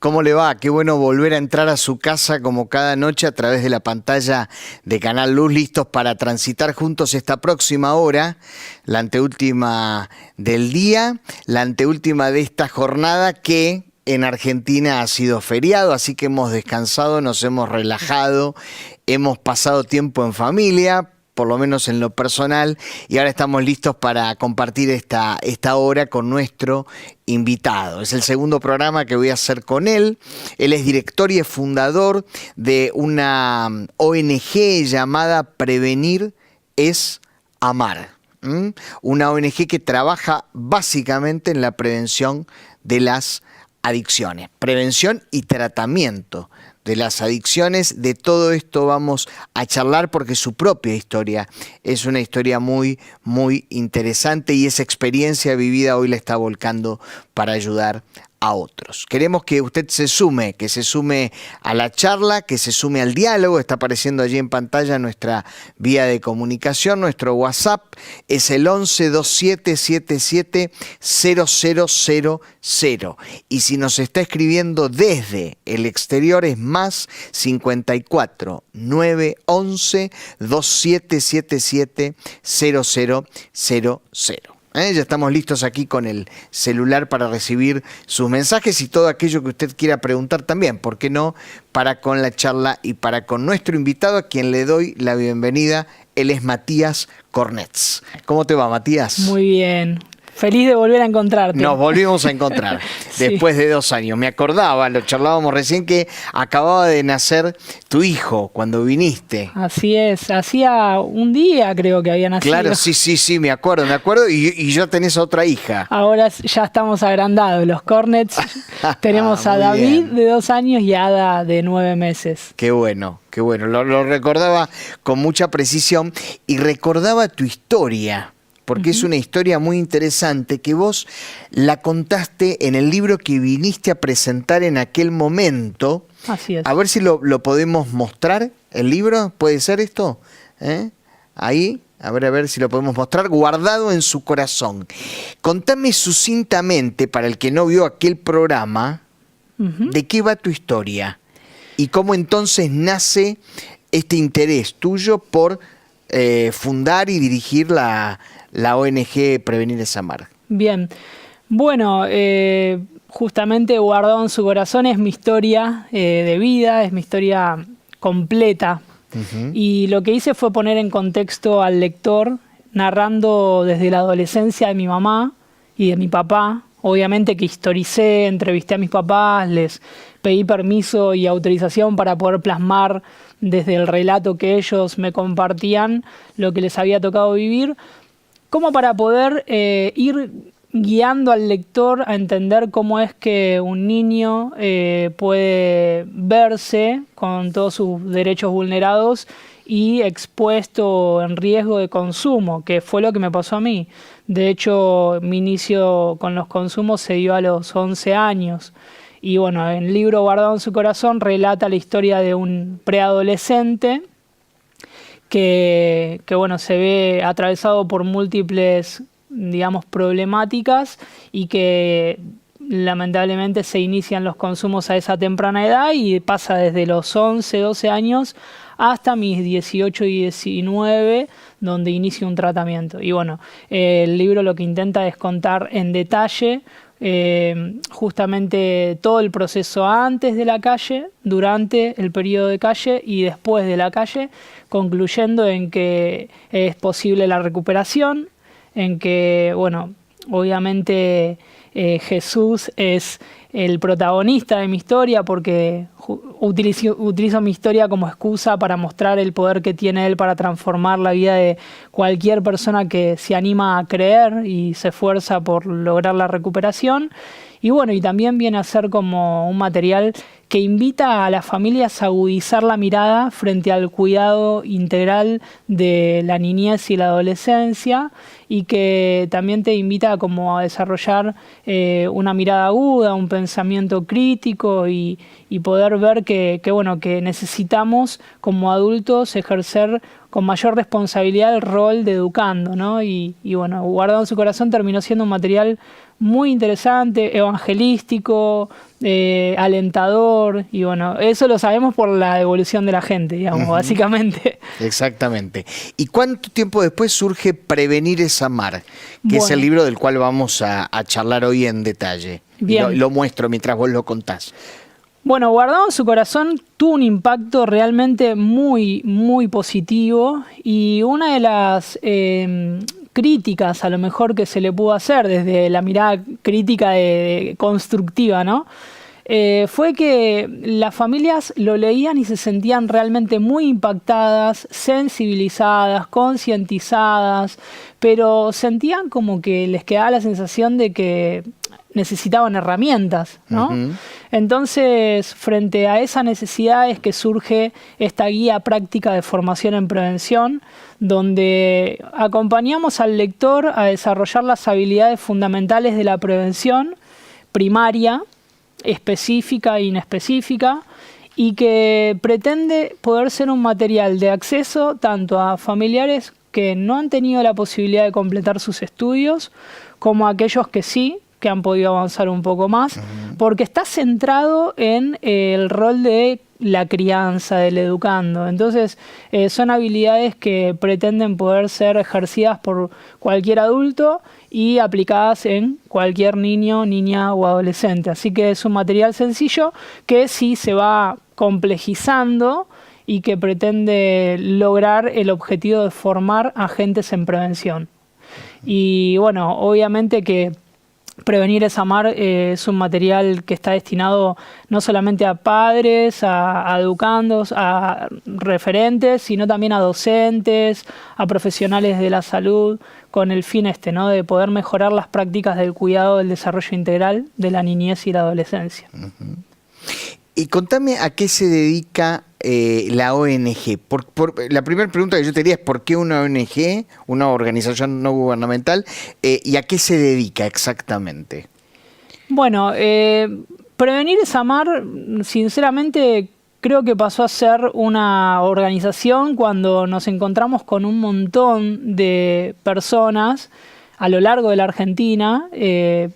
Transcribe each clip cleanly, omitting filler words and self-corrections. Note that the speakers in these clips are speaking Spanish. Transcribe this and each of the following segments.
¿Cómo le va? Qué bueno volver a entrar a su casa como cada noche a través de la pantalla de Canal Luz, listos para transitar juntos esta próxima hora, la anteúltima del día, la anteúltima de esta jornada que en Argentina ha sido feriado, así que hemos descansado, nos hemos relajado, hemos pasado tiempo en familia, por lo menos en lo personal, y ahora estamos listos para compartir esta hora con nuestro invitado. Es el segundo programa que voy a hacer con él. Él es director y es fundador de una ONG llamada Prevenir es Amar. Una ONG que trabaja básicamente en la prevención de las adicciones, prevención y tratamiento de las adicciones. De todo esto vamos a charlar porque su propia historia es una historia muy, muy interesante y esa experiencia vivida hoy la está volcando para ayudar a otros. Queremos que usted se sume a la charla, que se sume al diálogo. Está apareciendo allí en pantalla nuestra vía de comunicación, nuestro WhatsApp es el 11 27 77 0000. Y si nos está escribiendo desde el exterior es más 54 911 2777 0000. Ya estamos listos aquí con el celular para recibir sus mensajes y todo aquello que usted quiera preguntar también, ¿por qué no? Para con la charla y para con nuestro invitado, a quien le doy la bienvenida. Él es Matías Cornets. ¿Cómo te va, Matías? Muy bien. Feliz de volver a encontrarte. Nos volvimos a encontrar después de 2 años. Me acordaba, lo charlábamos recién, que acababa de nacer tu hijo cuando viniste. Así es, hacía un día creo que había nacido. Claro, sí, me acuerdo. Y ya tenés otra hija. Ahora ya estamos agrandados, los Cornets. Tenemos a David de 2 años y a Ada de 9 meses. Qué bueno. Lo recordaba con mucha precisión y recordaba tu historia. Porque es una historia muy interesante que vos la contaste en el libro que viniste a presentar en aquel momento. Así es. A ver si lo podemos mostrar, el libro, ¿puede ser esto? Ahí, a ver si lo podemos mostrar, guardado en su corazón. Contame sucintamente, para el que no vio aquel programa, de qué va tu historia y cómo entonces nace este interés tuyo por fundar y dirigir la ONG Prevenir es Amar. Bien, bueno, justamente guardado en su corazón es mi historia de vida, es mi historia completa. Y lo que hice fue poner en contexto al lector, narrando desde la adolescencia de mi mamá y de mi papá. Obviamente que historicé, entrevisté a mis papás, les pedí permiso y autorización para poder plasmar desde el relato que ellos me compartían lo que les había tocado vivir, como para poder ir guiando al lector a entender cómo es que un niño puede verse con todos sus derechos vulnerados y expuesto en riesgo de consumo, que fue lo que me pasó a mí. De hecho, mi inicio con los consumos se dio a los 11 años. Y bueno, el libro Guardado en su corazón relata la historia de un preadolescente que bueno, se ve atravesado por múltiples, digamos, problemáticas y que lamentablemente se inician los consumos a esa temprana edad y pasa desde los 11, 12 años hasta mis 18 y 19, donde inicio un tratamiento. Y bueno, el libro lo que intenta es contar en detalle justamente todo el proceso antes de la calle, durante el periodo de calle y después de la calle, concluyendo en que es posible la recuperación, en que, bueno, obviamente Jesús es el protagonista de mi historia porque utilizo mi historia como excusa para mostrar el poder que tiene Él para transformar la vida de cualquier persona que se anima a creer y se esfuerza por lograr la recuperación. Y bueno, y también viene a ser como un material que invita a las familias a agudizar la mirada frente al cuidado integral de la niñez y la adolescencia y que también te invita como a desarrollar una mirada aguda, un pensamiento crítico y poder ver que necesitamos como adultos ejercer con mayor responsabilidad el rol de educando, ¿no? Y bueno, Guardado en su corazón terminó siendo un material muy interesante, evangelístico, alentador, y bueno, eso lo sabemos por la devolución de la gente, digamos, básicamente. Exactamente. ¿Y cuánto tiempo después surge Prevenir es Amar? Que es el libro del cual vamos a charlar hoy en detalle. Bien. Lo muestro mientras vos lo contás. Bueno, Guardado en su corazón tuvo un impacto realmente muy, muy positivo, y una de las críticas a lo mejor que se le pudo hacer desde la mirada crítica constructiva, ¿no? Fue que las familias lo leían y se sentían realmente muy impactadas, sensibilizadas, concientizadas, pero sentían como que les quedaba la sensación de que necesitaban herramientas, ¿no? Entonces, frente a esa necesidad es que surge esta guía práctica de formación en prevención, donde acompañamos al lector a desarrollar las habilidades fundamentales de la prevención primaria, específica e inespecífica, y que pretende poder ser un material de acceso tanto a familiares que no han tenido la posibilidad de completar sus estudios, como a aquellos que sí, que han podido avanzar un poco más, porque está centrado en el rol de la crianza, del educando. Entonces, son habilidades que pretenden poder ser ejercidas por cualquier adulto y aplicadas en cualquier niño, niña o adolescente. Así que es un material sencillo que sí se va complejizando y que pretende lograr el objetivo de formar agentes en prevención. Y bueno, obviamente que Prevenir es Amar es un material que está destinado no solamente a padres, a educandos, a referentes, sino también a docentes, a profesionales de la salud, con el fin ¿no? de poder mejorar las prácticas del cuidado del desarrollo integral de la niñez y la adolescencia. Y contame a qué se dedica la ONG. La primera pregunta que yo te diría es ¿por qué una ONG, una organización no gubernamental, y a qué se dedica exactamente? Bueno, Prevenir es Amar, sinceramente creo que pasó a ser una organización cuando nos encontramos con un montón de personas a lo largo de la Argentina,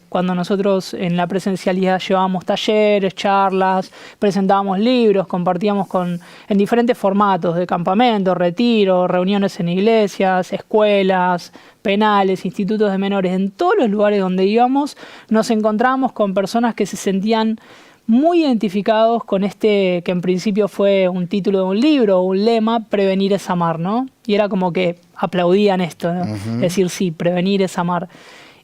cuando nosotros en la presencialidad llevábamos talleres, charlas, presentábamos libros, compartíamos en diferentes formatos de campamentos, retiros, reuniones en iglesias, escuelas, penales, institutos de menores. En todos los lugares donde íbamos nos encontrábamos con personas que se sentían muy identificados con que en principio fue un título de un libro o un lema, Prevenir es Amar, ¿no? Y era como que aplaudían esto, ¿no? Es decir, sí, prevenir es amar.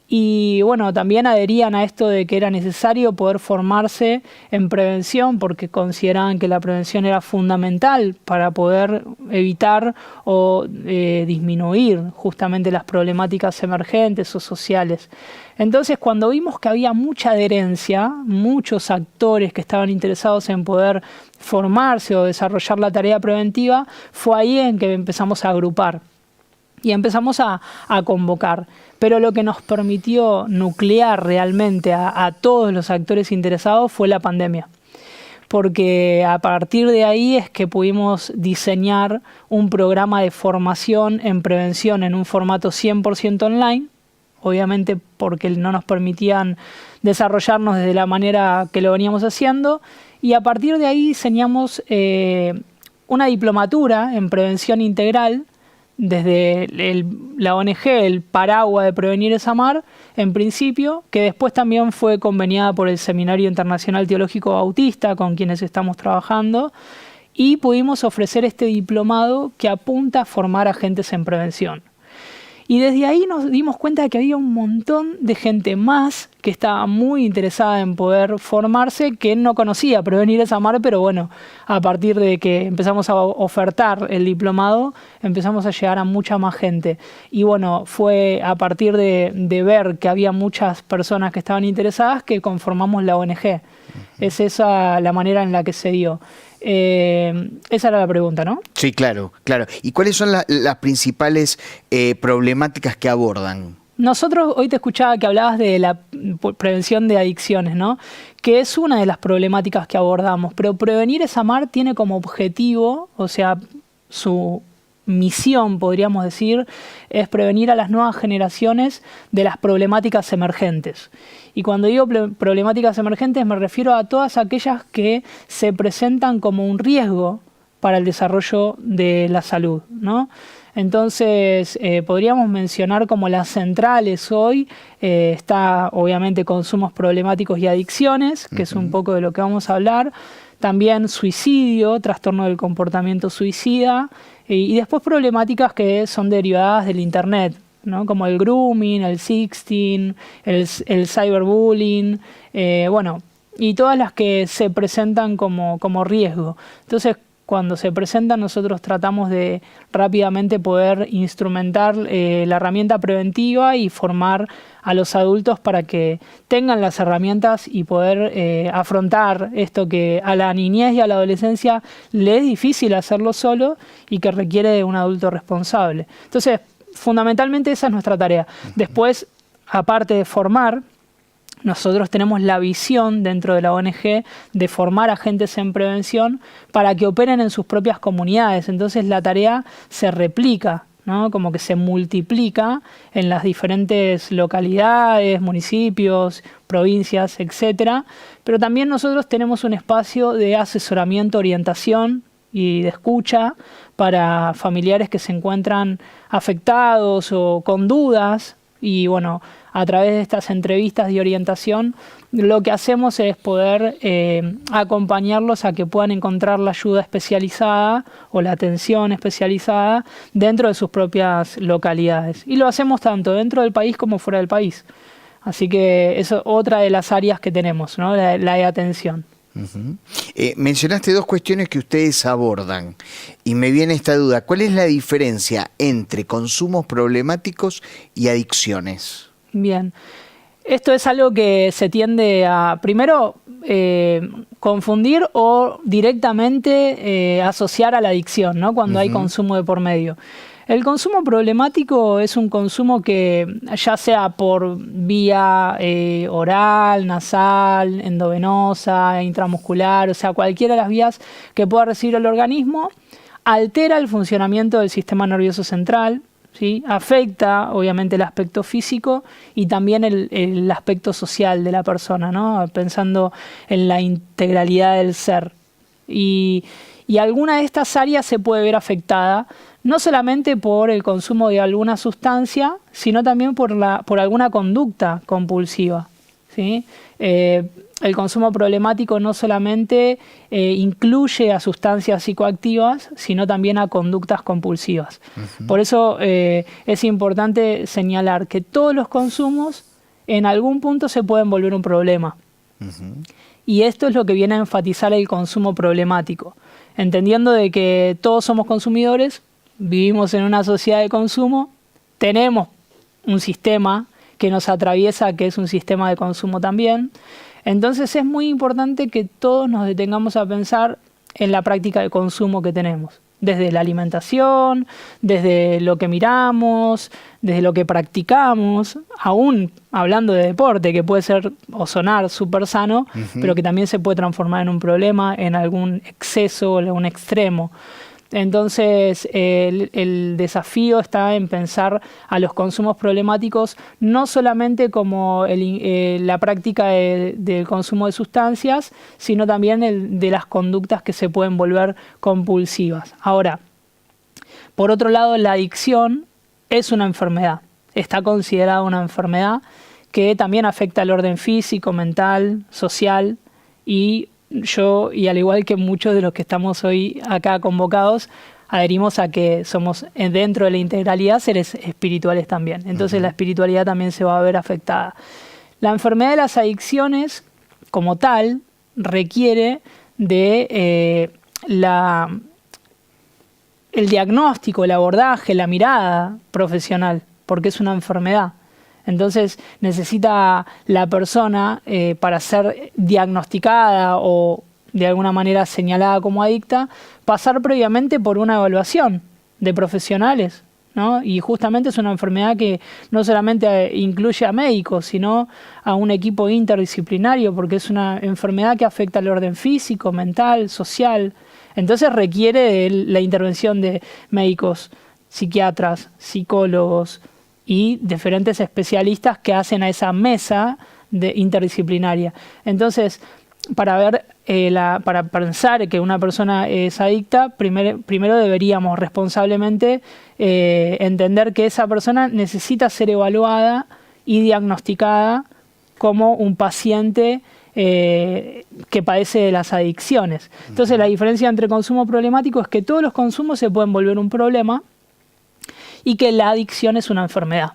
Y bueno, también adherían a esto de que era necesario poder formarse en prevención porque consideraban que la prevención era fundamental para poder evitar o disminuir justamente las problemáticas emergentes o sociales. Entonces, cuando vimos que había mucha adherencia, muchos actores que estaban interesados en poder formarse o desarrollar la tarea preventiva, fue ahí en que empezamos a agrupar y empezamos a convocar. Pero lo que nos permitió nuclear realmente a todos los actores interesados fue la pandemia. Porque a partir de ahí es que pudimos diseñar un programa de formación en prevención en un formato 100% online, obviamente porque no nos permitían desarrollarnos de la manera que lo veníamos haciendo, y a partir de ahí diseñamos una diplomatura en prevención integral desde la ONG, el paraguas de Prevenir es Amar, en principio, que después también fue conveniada por el Seminario Internacional Teológico Bautista, con quienes estamos trabajando, y pudimos ofrecer este diplomado que apunta a formar agentes en prevención. Y desde ahí nos dimos cuenta de que había un montón de gente más que estaba muy interesada en poder formarse, que no conocía Prevenir es Amar, pero bueno, a partir de que empezamos a ofertar el diplomado, empezamos a llegar a mucha más gente. Y bueno, fue a partir de ver que había muchas personas que estaban interesadas que conformamos la ONG. Es esa la manera en la que se dio. Esa era la pregunta, ¿no? Sí, claro, claro. ¿Y cuáles son las principales problemáticas que abordan? Nosotros, hoy te escuchaba que hablabas de la prevención de adicciones, ¿no? Que es una de las problemáticas que abordamos, pero Prevenir es Amar tiene como objetivo, o sea, su misión, podríamos decir, es prevenir a las nuevas generaciones de las problemáticas emergentes. Y cuando digo problemáticas emergentes me refiero a todas aquellas que se presentan como un riesgo para el desarrollo de la salud, ¿no? Entonces, podríamos mencionar como las centrales hoy, está obviamente consumos problemáticos y adicciones, que es un poco de lo que vamos a hablar, también suicidio, trastorno del comportamiento suicida, y después problemáticas que son derivadas del Internet, ¿no? Como el grooming, el sexting, el cyberbullying, bueno, y todas las que se presentan como riesgo. Entonces, cuando se presentan, nosotros tratamos de rápidamente poder instrumentar la herramienta preventiva y formar a los adultos para que tengan las herramientas y poder afrontar esto que a la niñez y a la adolescencia le es difícil hacerlo solo y que requiere de un adulto responsable. Entonces, fundamentalmente esa es nuestra tarea. Después, aparte de formar, nosotros tenemos la visión dentro de la ONG de formar agentes en prevención para que operen en sus propias comunidades. Entonces la tarea se replica, ¿no? Como que se multiplica en las diferentes localidades, municipios, provincias, etcétera. Pero también nosotros tenemos un espacio de asesoramiento, orientación y de escucha para familiares que se encuentran afectados o con dudas. Y bueno, a través de estas entrevistas de orientación, lo que hacemos es poder acompañarlos a que puedan encontrar la ayuda especializada o la atención especializada dentro de sus propias localidades. Y lo hacemos tanto dentro del país como fuera del país. Así que eso es otra de las áreas que tenemos, ¿no? La de atención. Mencionaste dos cuestiones que ustedes abordan y me viene esta duda. ¿Cuál es la diferencia entre consumos problemáticos y adicciones? Bien, esto es algo que se tiende a, primero, confundir o directamente asociar a la adicción, ¿no? Cuando hay consumo de por medio. El consumo problemático es un consumo que ya sea por vía oral, nasal, endovenosa, intramuscular, o sea, cualquiera de las vías que pueda recibir el organismo, altera el funcionamiento del sistema nervioso central, ¿sí? Afecta obviamente el aspecto físico y también el aspecto social de la persona, ¿no? Pensando en la integralidad del ser. Y alguna de estas áreas se puede ver afectada no solamente por el consumo de alguna sustancia, sino también por alguna conducta compulsiva, ¿sí? El consumo problemático no solamente incluye a sustancias psicoactivas, sino también a conductas compulsivas. Por eso es importante señalar que todos los consumos en algún punto se pueden volver un problema. Y esto es lo que viene a enfatizar el consumo problemático, entendiendo de que todos somos consumidores, vivimos en una sociedad de consumo, tenemos un sistema que nos atraviesa, que es un sistema de consumo también. Entonces es muy importante que todos nos detengamos a pensar en la práctica de consumo que tenemos. Desde la alimentación, desde lo que miramos, desde lo que practicamos, aún hablando de deporte, que puede ser o sonar súper sano, pero que también se puede transformar en un problema, en algún exceso o en algún extremo. Entonces, el desafío está en pensar a los consumos problemáticos no solamente como la práctica del consumo de sustancias, sino también de las conductas que se pueden volver compulsivas. Ahora, por otro lado, la adicción es una enfermedad, está considerada una enfermedad que también afecta al orden físico, mental, social y yo, y al igual que muchos de los que estamos hoy acá convocados, adherimos a que somos dentro de la integralidad seres espirituales también. Entonces la espiritualidad también se va a ver afectada. La enfermedad de las adicciones, como tal, requiere de el diagnóstico, el abordaje, la mirada profesional, porque es una enfermedad. Entonces necesita la persona, para ser diagnosticada o de alguna manera señalada como adicta, pasar previamente por una evaluación de profesionales, ¿no? Y justamente es una enfermedad que no solamente incluye a médicos, sino a un equipo interdisciplinario, porque es una enfermedad que afecta al orden físico, mental, social. Entonces requiere de la intervención de médicos, psiquiatras, psicólogos y diferentes especialistas que hacen a esa mesa interdisciplinaria. Entonces, para pensar que una persona es adicta, primero deberíamos responsablemente entender que esa persona necesita ser evaluada y diagnosticada como un paciente que padece de las adicciones. Entonces, la diferencia entre consumo problemático es que todos los consumos se pueden volver un problema y que la adicción es una enfermedad.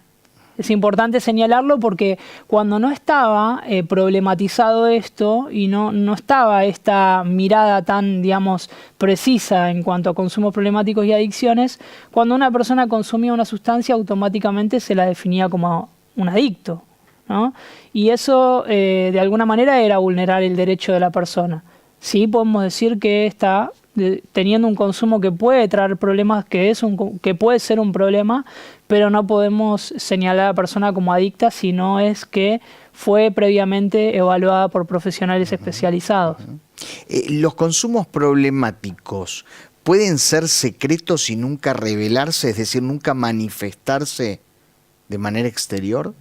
Es importante señalarlo porque cuando no estaba problematizado esto y no estaba esta mirada tan, digamos, precisa en cuanto a consumos problemáticos y adicciones, cuando una persona consumía una sustancia automáticamente se la definía como un adicto, ¿no? Y eso de alguna manera era vulnerar el derecho de la persona. Sí podemos decir que está teniendo un consumo que puede traer problemas, que puede ser un problema, pero no podemos señalar a la persona como adicta si no es que fue previamente evaluada por profesionales especializados. ¿Los consumos problemáticos pueden ser secretos y nunca revelarse, es decir, nunca manifestarse de manera exterior?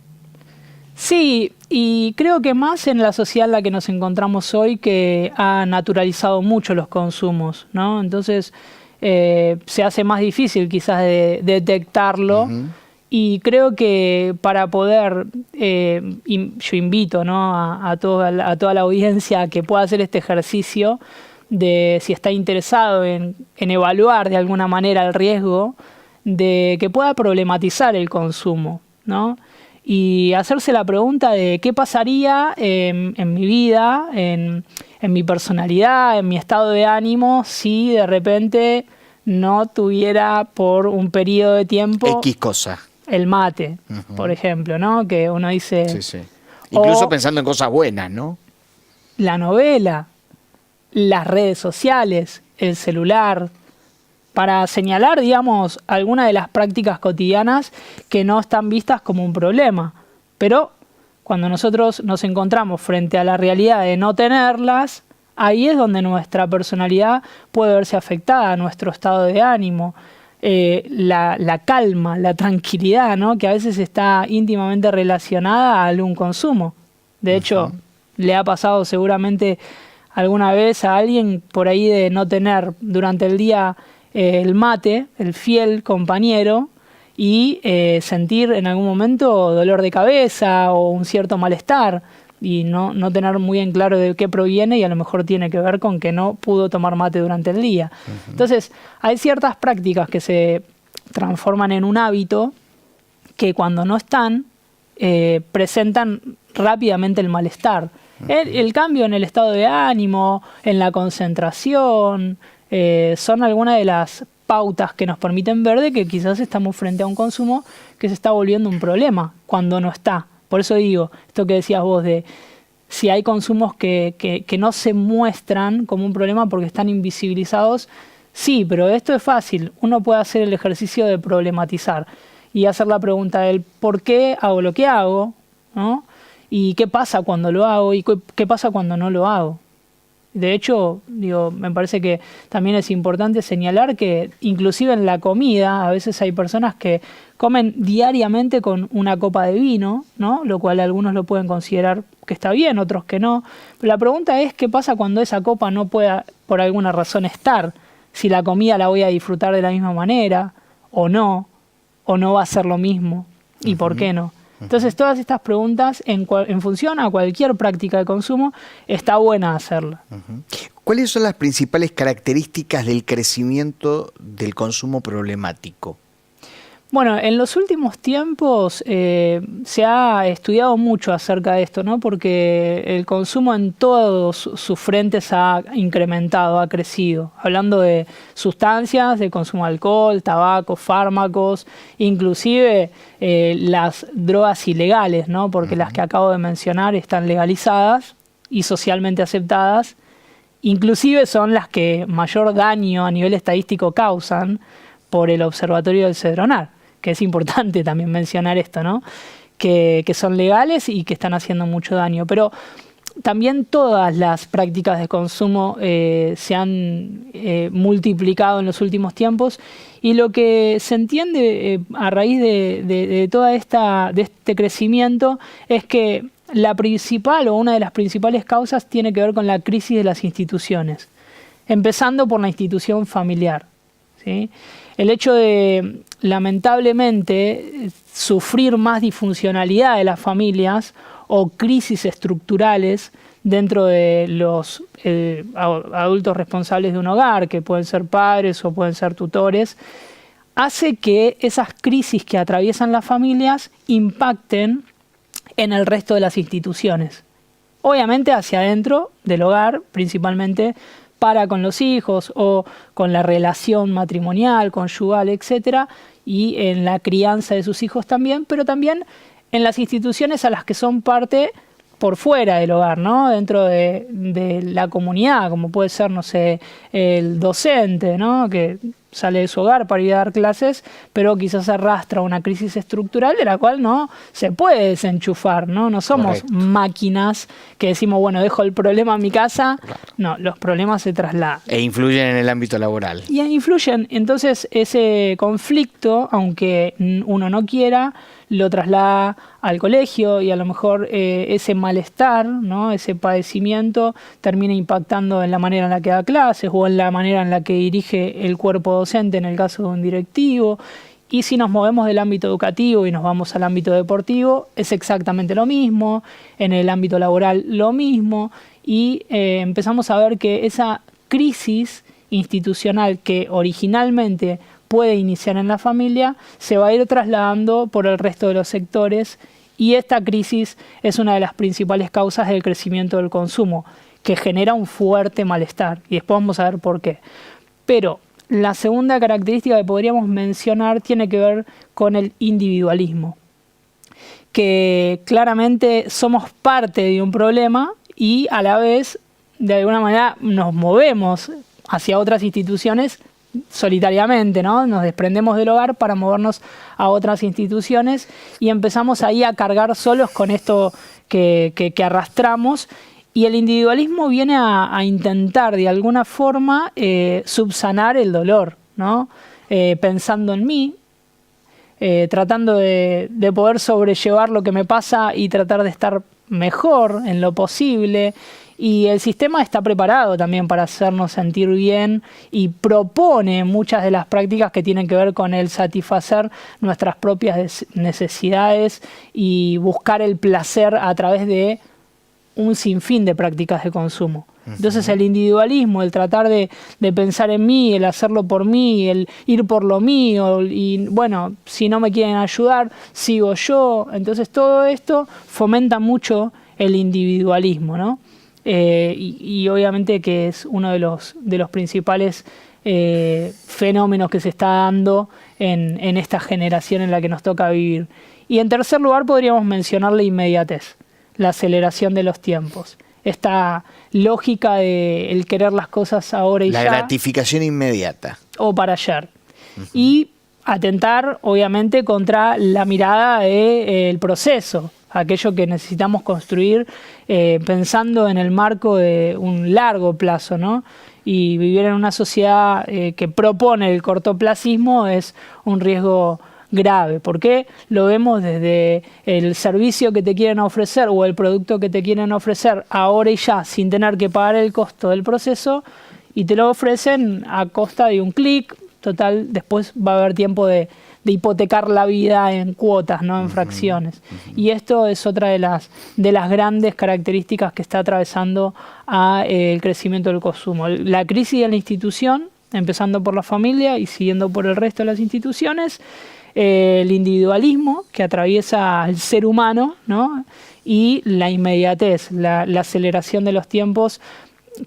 Sí, y creo que más en la sociedad en la que nos encontramos hoy, que ha naturalizado mucho los consumos, ¿no? Entonces se hace más difícil quizás de detectarlo. Y creo que para poder, yo invito, ¿no?, a toda la audiencia que pueda hacer este ejercicio de si está interesado en evaluar de alguna manera el riesgo, de que pueda problematizar el consumo, ¿no? Y hacerse la pregunta de qué pasaría en mi vida, en mi personalidad, en mi estado de ánimo, si de repente no tuviera por un periodo de tiempo X cosa. El mate, por ejemplo, ¿no? Que uno dice... Sí, sí. Incluso pensando en cosas buenas, ¿no? La novela, las redes sociales, el celular, para señalar, digamos, algunas de las prácticas cotidianas que no están vistas como un problema. Pero cuando nosotros nos encontramos frente a la realidad de no tenerlas, ahí es donde nuestra personalidad puede verse afectada, nuestro estado de ánimo, la calma, la tranquilidad, ¿no?, que a veces está íntimamente relacionada a algún consumo. De hecho, le ha pasado seguramente alguna vez a alguien por ahí de no tener durante el día el mate, el fiel compañero, y sentir en algún momento dolor de cabeza o un cierto malestar y no tener muy en claro de qué proviene, y a lo mejor tiene que ver con que no pudo tomar mate durante el día. Entonces, hay ciertas prácticas que se transforman en un hábito que cuando no están, presentan rápidamente el malestar. El cambio en el estado de ánimo, en la concentración, son algunas de las pautas que nos permiten ver de que quizás estamos frente a un consumo que se está volviendo un problema cuando no está. Por eso digo, esto que decías vos de si hay consumos que no se muestran como un problema porque están invisibilizados, sí, pero esto es fácil. Uno puede hacer el ejercicio de problematizar y hacer la pregunta del por qué hago lo que hago, ¿no? Y qué pasa cuando lo hago y qué pasa cuando no lo hago. De hecho, me parece que también es importante señalar que inclusive en la comida a veces hay personas que comen diariamente con una copa de vino, ¿no?, lo cual algunos lo pueden considerar que está bien, otros que no. Pero la pregunta es qué pasa cuando esa copa no pueda por alguna razón estar, si la comida la voy a disfrutar de la misma manera o no va a ser lo mismo y por qué no. Entonces, todas estas preguntas, en función a cualquier práctica de consumo, está buena hacerla. ¿Cuáles son las principales características del crecimiento del consumo problemático? Bueno, en los últimos tiempos se ha estudiado mucho acerca de esto, ¿no? Porque el consumo en todos sus frentes ha incrementado, ha crecido. Hablando de sustancias, de consumo de alcohol, tabaco, fármacos, inclusive las drogas ilegales, ¿no? Porque las que acabo de mencionar están legalizadas y socialmente aceptadas. Inclusive son las que mayor daño a nivel estadístico causan por el Observatorio del Cedronar, que es importante también mencionar esto, ¿no? Que son legales y que están haciendo mucho daño. Pero también todas las prácticas de consumo se han multiplicado en los últimos tiempos, y lo que se entiende a raíz de toda de este crecimiento es que la principal o una de las principales causas tiene que ver con la crisis de las instituciones, empezando por la institución familiar, ¿sí? El hecho de, lamentablemente, sufrir más disfuncionalidad de las familias o crisis estructurales dentro de los adultos responsables de un hogar, que pueden ser padres o pueden ser tutores, hace que esas crisis que atraviesan las familias impacten en el resto de las instituciones. Obviamente hacia adentro del hogar, principalmente para con los hijos o con la relación matrimonial, conyugal, etcétera, y en la crianza de sus hijos también, pero también en las instituciones a las que son parte por fuera del hogar, ¿no? Dentro de la comunidad, como puede ser, no sé, el docente, ¿no? Que sale de su hogar para ir a dar clases, pero quizás arrastra una crisis estructural de la cual no se puede desenchufar, ¿no? No somos máquinas que decimos, bueno, dejo el problema en mi casa. Claro. No, los problemas se trasladan. E influyen en el ámbito laboral. Y influyen. Entonces, ese conflicto, aunque uno no quiera, lo traslada al colegio, y a lo mejor ese malestar, ¿no? Ese padecimiento termina impactando en la manera en la que da clases o en la manera en la que dirige el cuerpo docente en el caso de un directivo. Y si nos movemos del ámbito educativo y nos vamos al ámbito deportivo, es exactamente lo mismo, en el ámbito laboral lo mismo, y empezamos a ver que esa crisis institucional que originalmente puede iniciar en la familia, se va a ir trasladando por el resto de los sectores, y esta crisis es una de las principales causas del crecimiento del consumo, que genera un fuerte malestar, y después vamos a ver por qué. Pero la segunda característica que podríamos mencionar tiene que ver con el individualismo, que claramente somos parte de un problema y a la vez, de alguna manera, nos movemos hacia otras instituciones solitariamente, ¿no? Nos desprendemos del hogar para movernos a otras instituciones y empezamos ahí a cargar solos con esto que arrastramos, y el individualismo viene a intentar de alguna forma subsanar el dolor, ¿no? Pensando en mí, tratando de poder sobrellevar lo que me pasa y tratar de estar mejor en lo posible. Y el sistema está preparado también para hacernos sentir bien y propone muchas de las prácticas que tienen que ver con el satisfacer nuestras propias necesidades y buscar el placer a través de un sinfín de prácticas de consumo. Entonces el individualismo, el tratar de pensar en mí, el hacerlo por mí, el ir por lo mío, y bueno, si no me quieren ayudar, sigo yo. Entonces todo esto fomenta mucho el individualismo, ¿no? Y obviamente que es uno de los principales fenómenos que se está dando en esta generación en la que nos toca vivir. Y en tercer lugar podríamos mencionar la inmediatez, la aceleración de los tiempos, esta lógica de el querer las cosas ahora y ya. La gratificación inmediata. O para ayer. Y atentar, obviamente, contra la mirada del proceso, aquello que necesitamos construir pensando en el marco de un largo plazo, ¿no? Y vivir en una sociedad que propone el cortoplacismo es un riesgo grave, porque lo vemos desde el servicio que te quieren ofrecer o el producto que te quieren ofrecer ahora y ya, sin tener que pagar el costo del proceso, y te lo ofrecen a costa de un clic. Total, después va a haber tiempo de hipotecar la vida en cuotas, no en fracciones. Y esto es otra de las grandes características que está atravesando el crecimiento del consumo. La crisis de la institución, empezando por la familia y siguiendo por el resto de las instituciones, el individualismo que atraviesa al ser humano, ¿no? Y la inmediatez, la aceleración de los tiempos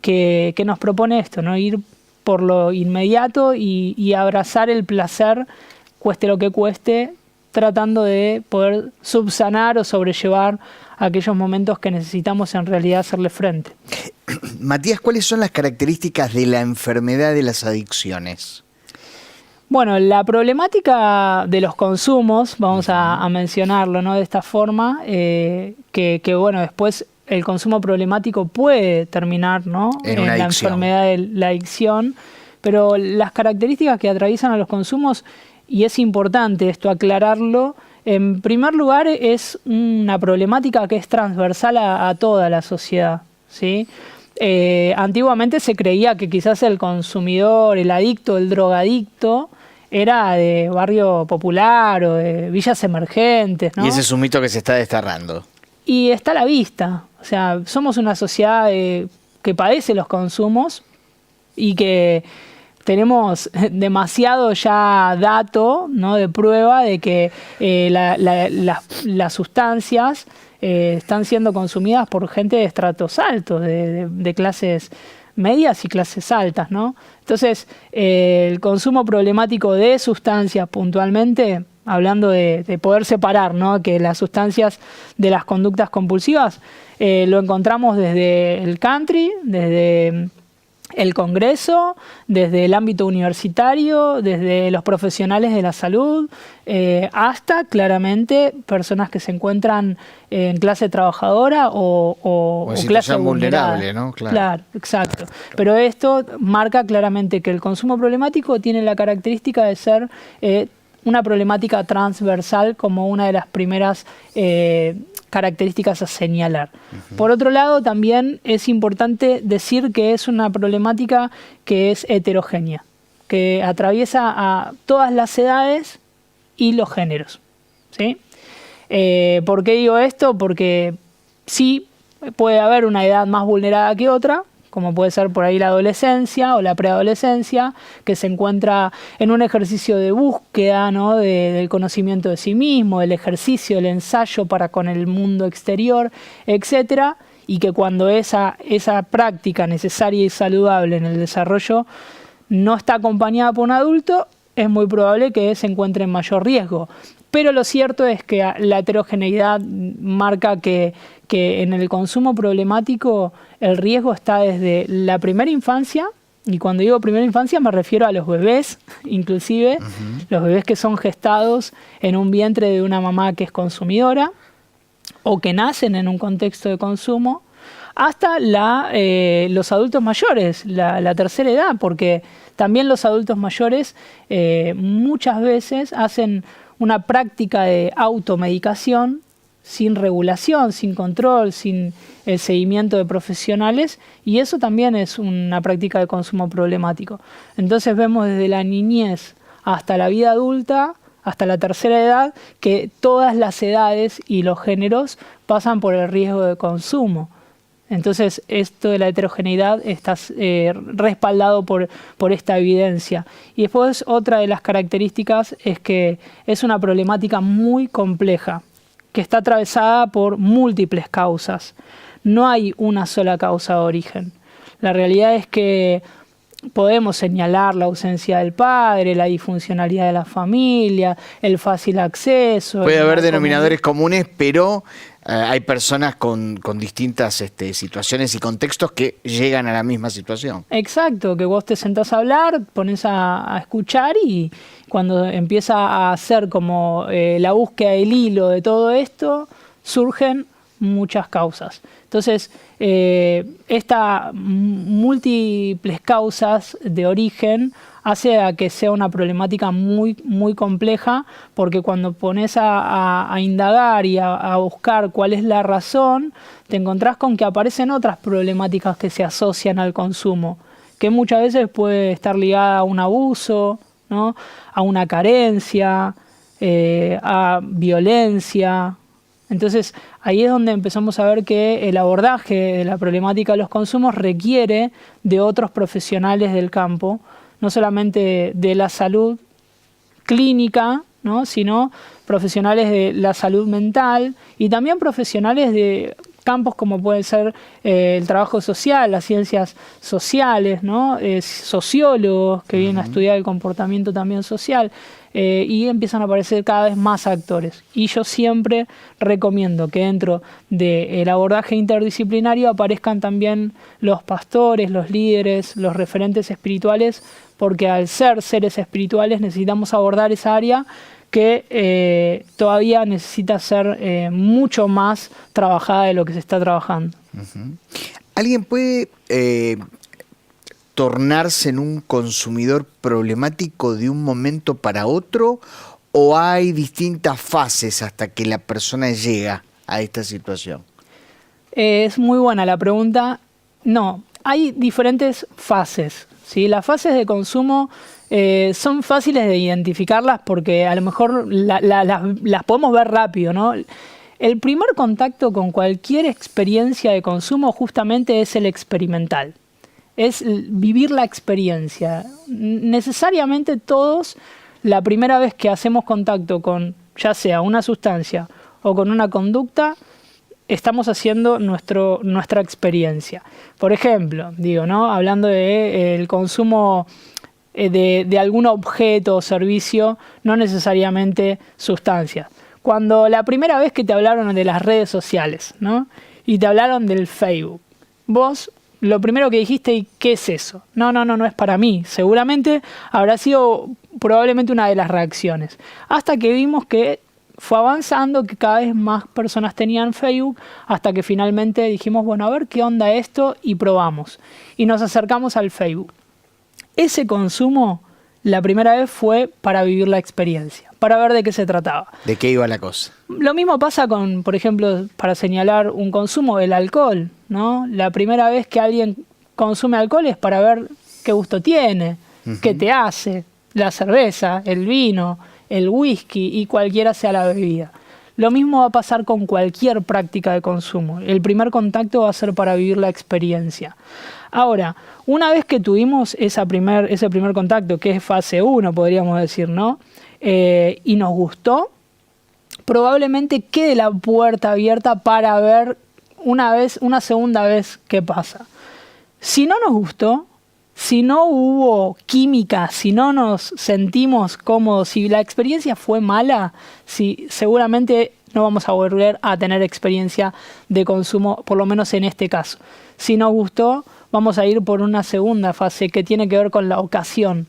que nos propone esto, ¿no? Ir por lo inmediato y abrazar el placer, cueste lo que cueste, tratando de poder subsanar o sobrellevar aquellos momentos que necesitamos en realidad hacerle frente. Matías, ¿cuáles son las características de la enfermedad de las adicciones? Bueno, la problemática de los consumos, vamos a mencionarlo, ¿no? De esta forma, que bueno, después el consumo problemático puede terminar, ¿no?, en la enfermedad de la adicción, pero las características que atraviesan a los consumos, y es importante esto aclararlo, en primer lugar es una problemática que es transversal a toda la sociedad, ¿sí? Antiguamente se creía que quizás el consumidor, el adicto, el drogadicto, era de barrio popular o de villas emergentes, ¿no? Y ese es un mito que se está desterrando. Y está a la vista. O sea, somos una sociedad que padece los consumos y que tenemos demasiado ya dato, ¿no?, de prueba de que las sustancias están siendo consumidas por gente de estratos altos, de clases medias y clases altas, ¿no? Entonces, el consumo problemático de sustancias puntualmente, hablando de poder separar, ¿no?, que las sustancias de las conductas compulsivas, lo encontramos desde el country, desde el Congreso, desde el ámbito universitario, desde los profesionales de la salud, hasta claramente personas que se encuentran en clase trabajadora o en clase situación vulnerable, ¿no? Claro, exacto. Pero esto marca claramente que el consumo problemático tiene la característica de ser una problemática transversal como una de las primeras características a señalar. Por otro lado, también es importante decir que es una problemática que es heterogénea, que atraviesa a todas las edades y los géneros, ¿sí? ¿Por qué digo esto? Porque sí puede haber una edad más vulnerada que otra, como puede ser por ahí la adolescencia o la preadolescencia, que se encuentra en un ejercicio de búsqueda, ¿no?, del conocimiento de sí mismo, del ejercicio, del ensayo para con el mundo exterior, etcétera, y que cuando esa práctica necesaria y saludable en el desarrollo no está acompañada por un adulto, es muy probable que se encuentre en mayor riesgo. Pero lo cierto es que la heterogeneidad marca que en el consumo problemático el riesgo está desde la primera infancia, y cuando digo primera infancia me refiero a los bebés, inclusive, los bebés que son gestados en un vientre de una mamá que es consumidora o que nacen en un contexto de consumo, hasta los adultos mayores, la tercera edad, porque también los adultos mayores muchas veces hacen una práctica de automedicación sin regulación, sin control, sin el seguimiento de profesionales, y eso también es una práctica de consumo problemático. Entonces vemos desde la niñez hasta la vida adulta, hasta la tercera edad, que todas las edades y los géneros pasan por el riesgo de consumo. Entonces, esto de la heterogeneidad está respaldado por esta evidencia. Y después, otra de las características es que es una problemática muy compleja, que está atravesada por múltiples causas. No hay una sola causa de origen. La realidad es que podemos señalar la ausencia del padre, la disfuncionalidad de la familia, el fácil acceso. Puede haber denominadores comunes, pero hay personas con distintas situaciones y contextos que llegan a la misma situación. Exacto, que vos te sentás a hablar, pones a escuchar, y cuando empieza a hacer como la búsqueda del hilo de todo esto, surgen muchas causas. Entonces, estas múltiples causas de origen hace a que sea una problemática muy, muy compleja, porque cuando pones a indagar y a buscar cuál es la razón, te encontrás con que aparecen otras problemáticas que se asocian al consumo, que muchas veces puede estar ligada a un abuso, ¿no?, a una carencia, a violencia. Entonces, ahí es donde empezamos a ver que el abordaje de la problemática de los consumos requiere de otros profesionales del campo, no solamente de la salud clínica, ¿no?, sino profesionales de la salud mental y también profesionales de campos como puede ser el trabajo social, las ciencias sociales, ¿no?, sociólogos que vienen a estudiar el comportamiento también social, y empiezan a aparecer cada vez más actores. Y yo siempre recomiendo que dentro del abordaje interdisciplinario aparezcan también los pastores, los líderes, los referentes espirituales, porque al ser seres espirituales necesitamos abordar esa área que todavía necesita ser mucho más trabajada de lo que se está trabajando. ¿Alguien puede tornarse en un consumidor problemático de un momento para otro, o hay distintas fases hasta que la persona llega a esta situación? Es muy buena la pregunta. No, hay diferentes fases, ¿sí? Las fases de consumo son fáciles de identificarlas porque a lo mejor las podemos ver rápido, ¿no? El primer contacto con cualquier experiencia de consumo justamente es el experimental. Es vivir la experiencia. Necesariamente todos, la primera vez que hacemos contacto con ya sea una sustancia o con una conducta, estamos haciendo nuestra experiencia. Por ejemplo, ¿no? Hablando del consumo de algún objeto o servicio, no necesariamente sustancias. Cuando la primera vez que te hablaron de las redes sociales, ¿no? Y te hablaron del Facebook, vos lo primero que dijiste, ¿y qué es eso? No es para mí. Seguramente habrá sido probablemente una de las reacciones. Hasta que vimos que fue avanzando, que cada vez más personas tenían Facebook, hasta que finalmente dijimos, bueno, a ver qué onda esto, y probamos. Y nos acercamos al Facebook. Ese consumo, la primera vez fue para vivir la experiencia, para ver de qué se trataba. ¿De qué iba la cosa? Lo mismo pasa con, por ejemplo, para señalar un consumo, el alcohol, ¿no? La primera vez que alguien consume alcohol es para ver qué gusto tiene, qué te hace, la cerveza, el vino, el whisky y cualquiera sea la bebida. Lo mismo va a pasar con cualquier práctica de consumo. El primer contacto va a ser para vivir la experiencia. Ahora, una vez que tuvimos ese primer contacto, que es fase 1, podríamos decir, ¿no? Y nos gustó, probablemente quede la puerta abierta para ver una segunda vez qué pasa. Si no nos gustó, si no hubo química, si no nos sentimos cómodos, si la experiencia fue mala, seguramente no vamos a volver a tener experiencia de consumo, por lo menos en este caso. Si nos gustó, vamos a ir por una segunda fase que tiene que ver con la ocasión.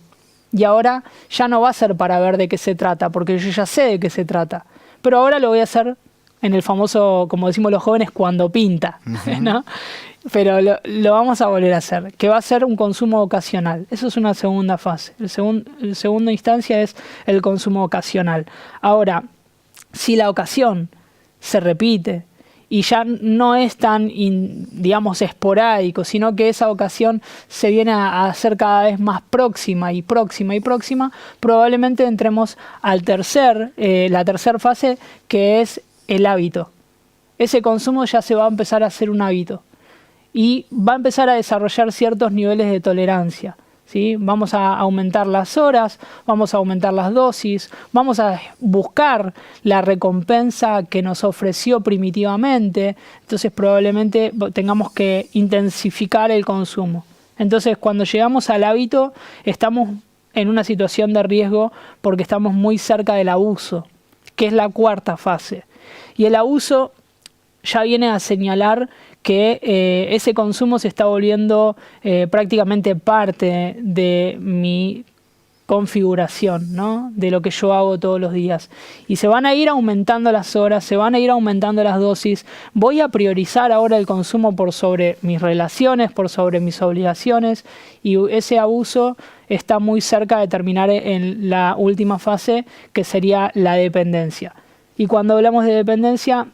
Y ahora ya no va a ser para ver de qué se trata, porque yo ya sé de qué se trata. Pero ahora lo voy a hacer en el famoso, como decimos los jóvenes, cuando pinta, ¿no? Pero lo vamos a volver a hacer, que va a ser un consumo ocasional. Eso es una segunda fase. El segunda instancia es el consumo ocasional. Ahora, si la ocasión se repite y ya no es tan, digamos, esporádico, sino que esa ocasión se viene a hacer cada vez más próxima y próxima y próxima, probablemente entremos al la tercera fase, que es el hábito. Ese consumo ya se va a empezar a hacer un hábito y va a empezar a desarrollar ciertos niveles de tolerancia, ¿sí? Vamos a aumentar las horas, vamos a aumentar las dosis, vamos a buscar la recompensa que nos ofreció primitivamente, entonces probablemente tengamos que intensificar el consumo. Entonces, cuando llegamos al hábito, estamos en una situación de riesgo porque estamos muy cerca del abuso, que es la cuarta fase. Y el abuso ya viene a señalar que ese consumo se está volviendo prácticamente parte de mi configuración, ¿no? De lo que yo hago todos los días. Y se van a ir aumentando las horas, se van a ir aumentando las dosis. Voy a priorizar ahora el consumo por sobre mis relaciones, por sobre mis obligaciones, y ese abuso está muy cerca de terminar en la última fase, que sería la dependencia. Y cuando hablamos de dependencia,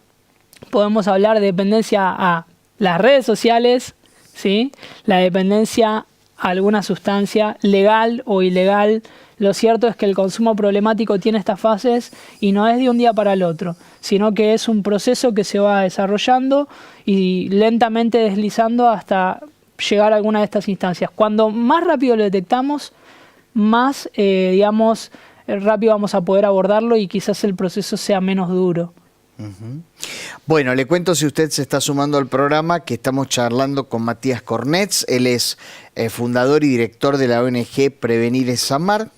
podemos hablar de dependencia a las redes sociales, ¿sí? La dependencia a alguna sustancia, legal o ilegal. Lo cierto es que el consumo problemático tiene estas fases y no es de un día para el otro, sino que es un proceso que se va desarrollando y lentamente deslizando hasta llegar a alguna de estas instancias. Cuando más rápido lo detectamos, más, rápido vamos a poder abordarlo y quizás el proceso sea menos duro. Bueno, le cuento, si usted se está sumando al programa, que estamos charlando con Matías Cornets. Él es fundador y director de la ONG Prevenir es Amar.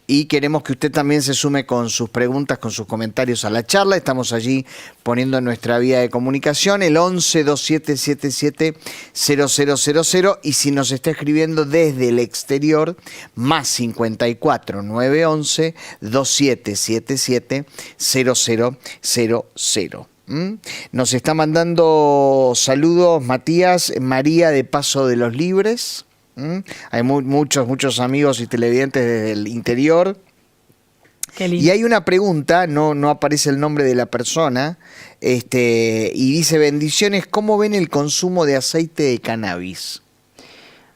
Y queremos que usted también se sume con sus preguntas, con sus comentarios a la charla. Estamos allí poniendo nuestra vía de comunicación, el 11 2777 0000, y si nos está escribiendo desde el exterior, más 54 911 2777 0000. Nos está mandando saludos Matías, María de Paso de los Libres. Hay muchos amigos y televidentes desde el interior. Qué lindo. Y hay una pregunta, no aparece el nombre de la persona, y dice: bendiciones, ¿cómo ven el consumo de aceite de cannabis?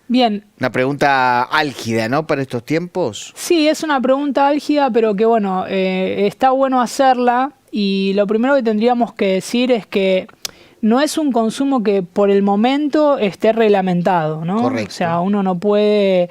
Bien. Una pregunta álgida, ¿no? Para estos tiempos. Sí, es una pregunta álgida, pero que bueno, está bueno hacerla. Y lo primero que tendríamos que decir es que no es un consumo que por el momento esté reglamentado, ¿no? Correcto. O sea, uno no puede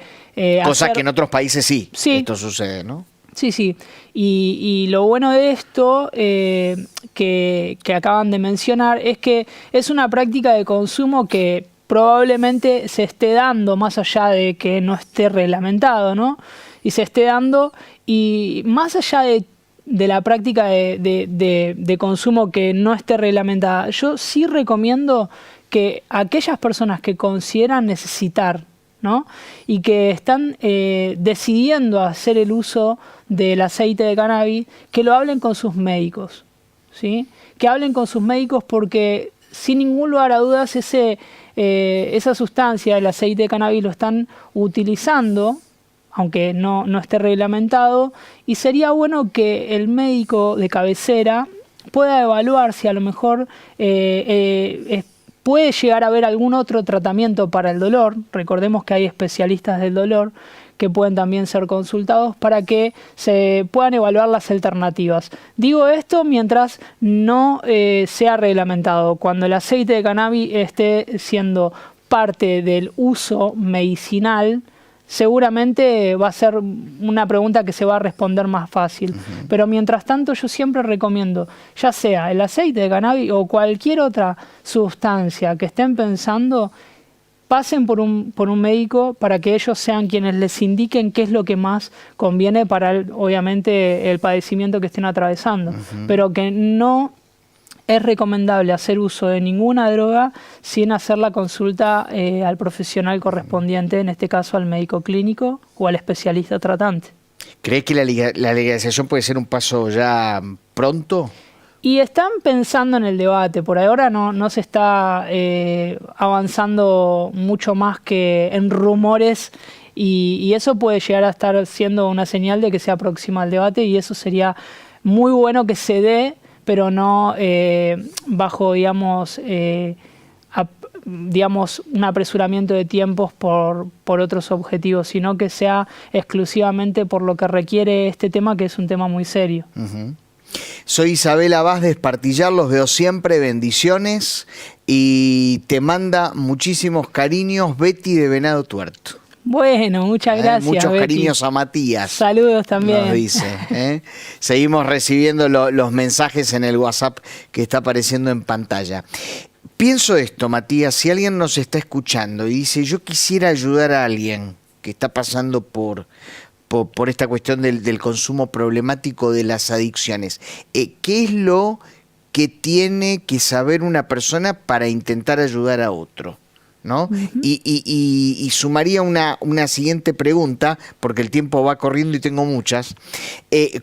Cosa que en otros países sí, esto sucede, ¿no? Sí. Y lo bueno de esto que acaban de mencionar es que es una práctica de consumo que probablemente se esté dando más allá de que no esté reglamentado, ¿no? Y se esté dando, y más allá de la práctica de consumo que no esté reglamentada, yo sí recomiendo que aquellas personas que consideran necesitar, ¿no? Y que están decidiendo hacer el uso del aceite de cannabis, que lo hablen con sus médicos, ¿sí? Que hablen con sus médicos, porque sin ningún lugar a dudas esa sustancia, el aceite de cannabis, lo están utilizando, aunque no esté reglamentado, y sería bueno que el médico de cabecera pueda evaluar si a lo mejor puede llegar a haber algún otro tratamiento para el dolor. Recordemos que hay especialistas del dolor que pueden también ser consultados para que se puedan evaluar las alternativas. Digo esto mientras no sea reglamentado. Cuando el aceite de cannabis esté siendo parte del uso medicinal, seguramente va a ser una pregunta que se va a responder más fácil. Pero mientras tanto, yo siempre recomiendo, ya sea el aceite de cannabis o cualquier otra sustancia que estén pensando, pasen por un médico para que ellos sean quienes les indiquen qué es lo que más conviene para, obviamente, el padecimiento que estén atravesando. Pero que no es recomendable hacer uso de ninguna droga sin hacer la consulta al profesional correspondiente, en este caso al médico clínico o al especialista tratante. ¿Crees que la legalización puede ser un paso ya pronto? Y están pensando en el debate. Por ahora no se está avanzando mucho más que en rumores, y eso puede llegar a estar siendo una señal de que se aproxima el debate, y eso sería muy bueno que se dé, pero no bajo, digamos, un apresuramiento de tiempos por otros objetivos, sino que sea exclusivamente por lo que requiere este tema, que es un tema muy serio. Soy Isabel Abás de Espartillar, los veo siempre, bendiciones, y te manda muchísimos cariños Betty de Venado Tuerto. Bueno, muchas gracias, muchos Betty. Cariños a Matías. Saludos también. Nos dice. Seguimos recibiendo los mensajes en el WhatsApp que está apareciendo en pantalla. Pienso esto, Matías, si alguien nos está escuchando y dice: yo quisiera ayudar a alguien que está pasando por esta cuestión del consumo problemático de las adicciones, ¿qué es lo que tiene que saber una persona para intentar ayudar a otro? ¿No? Y sumaría una siguiente pregunta, porque el tiempo va corriendo y tengo muchas.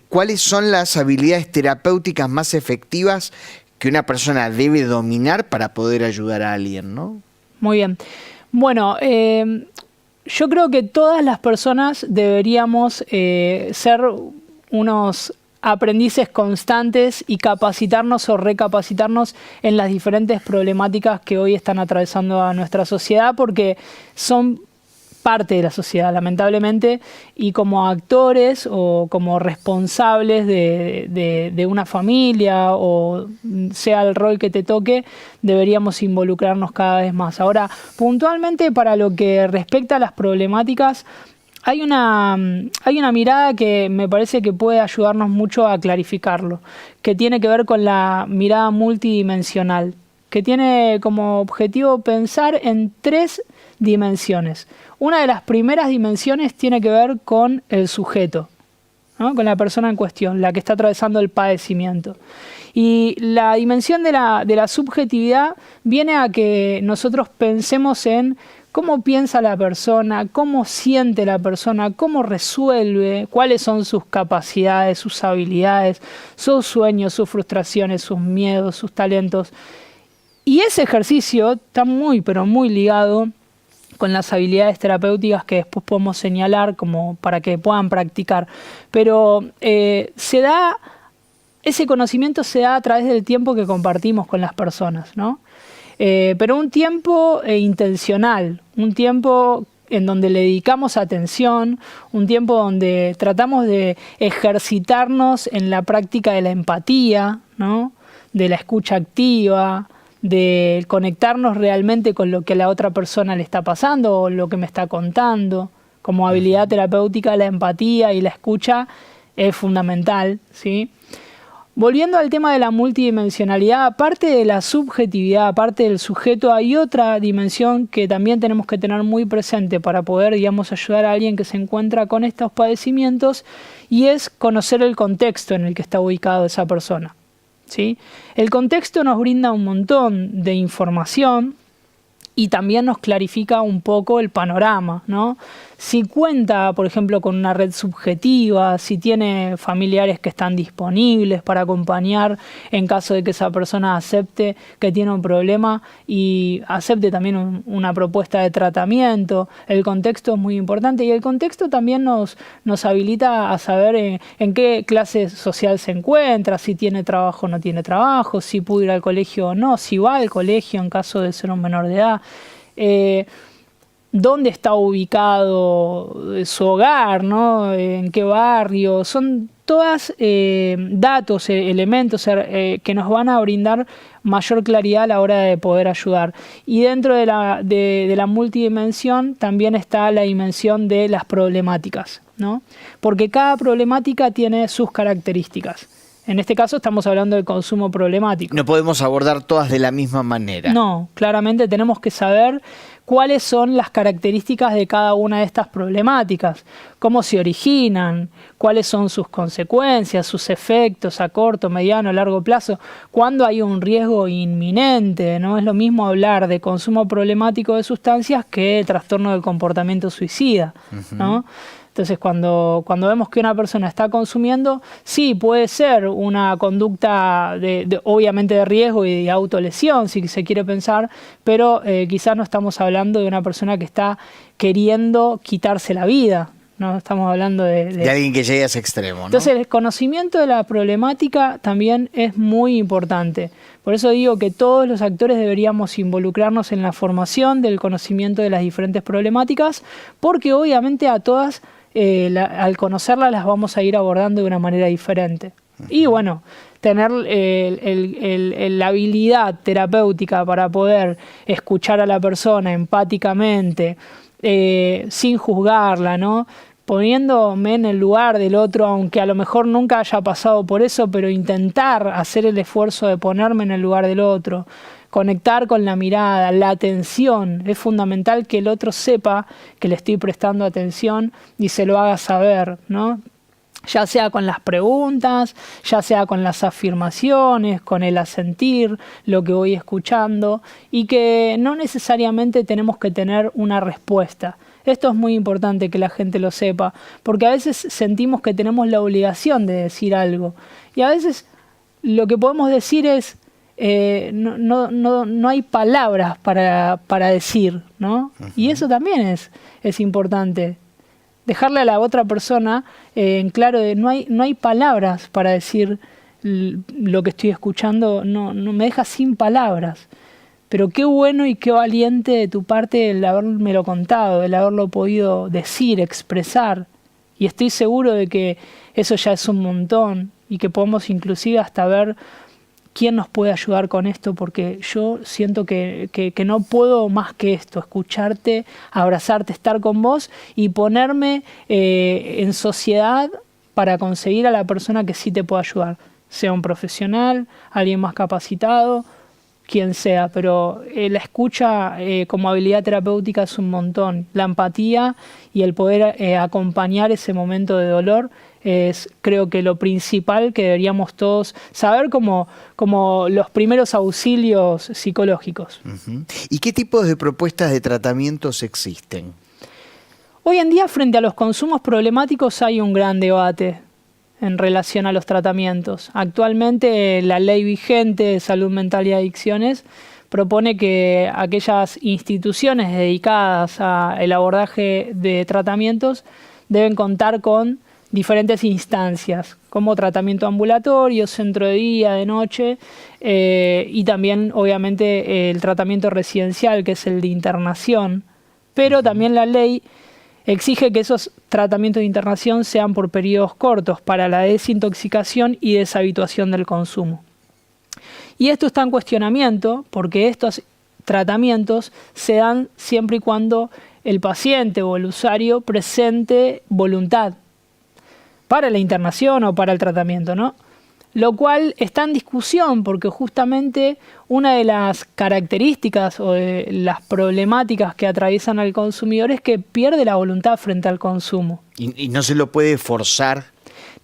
¿Cuáles son las habilidades terapéuticas más efectivas que una persona debe dominar para poder ayudar a alguien, ¿no? Muy bien. Bueno, yo creo que todas las personas deberíamos ser unos aprendices constantes y capacitarnos o recapacitarnos en las diferentes problemáticas que hoy están atravesando a nuestra sociedad, porque son parte de la sociedad, lamentablemente, y como actores o como responsables de una familia, o sea el rol que te toque, deberíamos involucrarnos cada vez más. Ahora, puntualmente para lo que respecta a las problemáticas, hay una mirada que me parece que puede ayudarnos mucho a clarificarlo, que tiene que ver con la mirada multidimensional, que tiene como objetivo pensar en tres dimensiones. Una de las primeras dimensiones tiene que ver con el sujeto, ¿no? Con la persona en cuestión, la que está atravesando el padecimiento. Y la dimensión de la subjetividad viene a que nosotros pensemos en cómo piensa la persona, cómo siente la persona, cómo resuelve, cuáles son sus capacidades, sus habilidades, sus sueños, sus frustraciones, sus miedos, sus talentos. Y ese ejercicio está muy, pero muy ligado con las habilidades terapéuticas que después podemos señalar como para que puedan practicar. Pero ese conocimiento se da a través del tiempo que compartimos con las personas, ¿no? Pero un tiempo intencional, un tiempo en donde le dedicamos atención, un tiempo donde tratamos de ejercitarnos en la práctica de la empatía, ¿no? De la escucha activa, de conectarnos realmente con lo que a la otra persona le está pasando o lo que me está contando. Como habilidad terapéutica, la empatía y la escucha es fundamental, ¿sí? Volviendo al tema de la multidimensionalidad, aparte de la subjetividad, aparte del sujeto, hay otra dimensión que también tenemos que tener muy presente para poder, digamos, ayudar a alguien que se encuentra con estos padecimientos, y es conocer el contexto en el que está ubicado esa persona, ¿sí? El contexto nos brinda un montón de información y también nos clarifica un poco el panorama, ¿no? Si cuenta, por ejemplo, con una red subjetiva, si tiene familiares que están disponibles para acompañar en caso de que esa persona acepte que tiene un problema y acepte también una propuesta de tratamiento. El contexto es muy importante y el contexto también nos habilita a saber en qué clase social se encuentra, si tiene trabajo o no tiene trabajo, si pudo ir al colegio o no, si va al colegio en caso de ser un menor de edad. Dónde está ubicado su hogar, ¿no? En qué barrio. Son todas datos, elementos que nos van a brindar mayor claridad a la hora de poder ayudar. Y dentro de la multidimensión también está la dimensión de las problemáticas, ¿no? Porque cada problemática tiene sus características. En este caso estamos hablando de consumo problemático. No podemos abordar todas de la misma manera. No, claramente tenemos que saber cuáles son las características de cada una de estas problemáticas, cómo se originan, cuáles son sus consecuencias, sus efectos a corto, mediano, largo plazo, cuándo hay un riesgo inminente. No es lo mismo hablar de consumo problemático de sustancias que de trastorno del comportamiento suicida, ¿no? Entonces, cuando vemos que una persona está consumiendo, sí, puede ser una conducta obviamente de riesgo y de autolesión, si se quiere pensar, pero quizás no estamos hablando de una persona que está queriendo quitarse la vida. No estamos hablando de alguien que llegue a ese extremo, ¿no? Entonces, el conocimiento de la problemática también es muy importante. Por eso digo que todos los actores deberíamos involucrarnos en la formación del conocimiento de las diferentes problemáticas, porque obviamente a todas, al conocerlas, las vamos a ir abordando de una manera diferente. Y bueno, tener la habilidad terapéutica para poder escuchar a la persona empáticamente, sin juzgarla, ¿no? Poniéndome en el lugar del otro, aunque a lo mejor nunca haya pasado por eso, pero intentar hacer el esfuerzo de ponerme en el lugar del otro, conectar con la mirada, la atención. Es fundamental que el otro sepa que le estoy prestando atención y se lo haga saber, ¿no? Ya sea con las preguntas, ya sea con las afirmaciones, con el asentir, lo que voy escuchando, y que no necesariamente tenemos que tener una respuesta. Esto es muy importante que la gente lo sepa, porque a veces sentimos que tenemos la obligación de decir algo, y a veces lo que podemos decir es, no hay palabras para decir, ¿no? Y eso también es importante. Dejarle a la otra persona en claro de no hay palabras para decir lo que estoy escuchando, no me deja sin palabras. Pero qué bueno y qué valiente de tu parte el habérmelo contado, el haberlo podido decir, expresar. Y estoy seguro de que eso ya es un montón y que podemos inclusive hasta ver quién nos puede ayudar con esto, porque yo siento que no puedo más que esto, escucharte, abrazarte, estar con vos y ponerme en sociedad para conseguir a la persona que sí te pueda ayudar, sea un profesional, alguien más capacitado, quien sea, pero la escucha como habilidad terapéutica es un montón. La empatía y el poder acompañar ese momento de dolor es, creo que, lo principal que deberíamos todos saber como los primeros auxilios psicológicos. Uh-huh. ¿Y qué tipos de propuestas de tratamientos existen? Hoy en día, frente a los consumos problemáticos, hay un gran debate en relación a los tratamientos. Actualmente, la ley vigente de salud mental y adicciones propone que aquellas instituciones dedicadas al abordaje de tratamientos deben contar con diferentes instancias, como tratamiento ambulatorio, centro de día, de noche, y también, obviamente, el tratamiento residencial, que es el de internación. Pero también la ley exige que esos tratamientos de internación sean por periodos cortos para la desintoxicación y deshabituación del consumo. Y esto está en cuestionamiento porque estos tratamientos se dan siempre y cuando el paciente o el usuario presente voluntad para la internación o para el tratamiento, ¿no? Lo cual está en discusión porque justamente una de las características o de las problemáticas que atraviesan al consumidor es que pierde la voluntad frente al consumo. ¿Y no se lo puede forzar?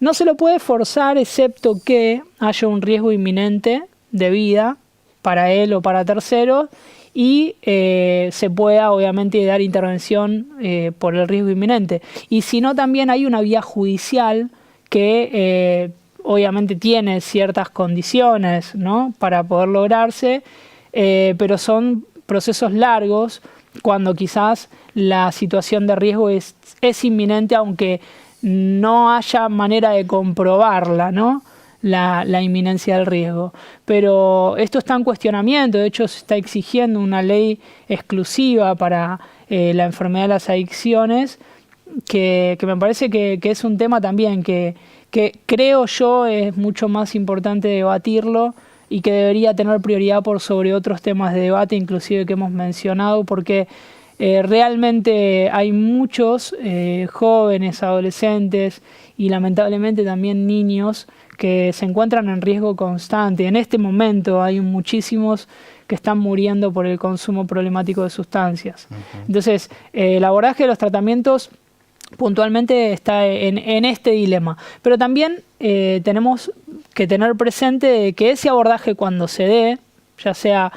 No se lo puede forzar excepto que haya un riesgo inminente de vida para él o para terceros y se pueda obviamente dar intervención por el riesgo inminente. Y si no, también hay una vía judicial que obviamente tiene ciertas condiciones, ¿no?, para poder lograrse, pero son procesos largos cuando quizás la situación de riesgo es inminente, aunque no haya manera de comprobarla, ¿no?, la inminencia del riesgo. Pero esto está en cuestionamiento. De hecho, se está exigiendo una ley exclusiva para la enfermedad de las adicciones, que me parece que es un tema también que creo yo es mucho más importante debatirlo y que debería tener prioridad por sobre otros temas de debate, inclusive que hemos mencionado, porque realmente hay muchos jóvenes, adolescentes y lamentablemente también niños que se encuentran en riesgo constante. En este momento hay muchísimos que están muriendo por el consumo problemático de sustancias. Uh-huh. Entonces, el abordaje de los tratamientos puntualmente está en este dilema. Pero también tenemos que tener presente que ese abordaje, cuando se dé, ya sea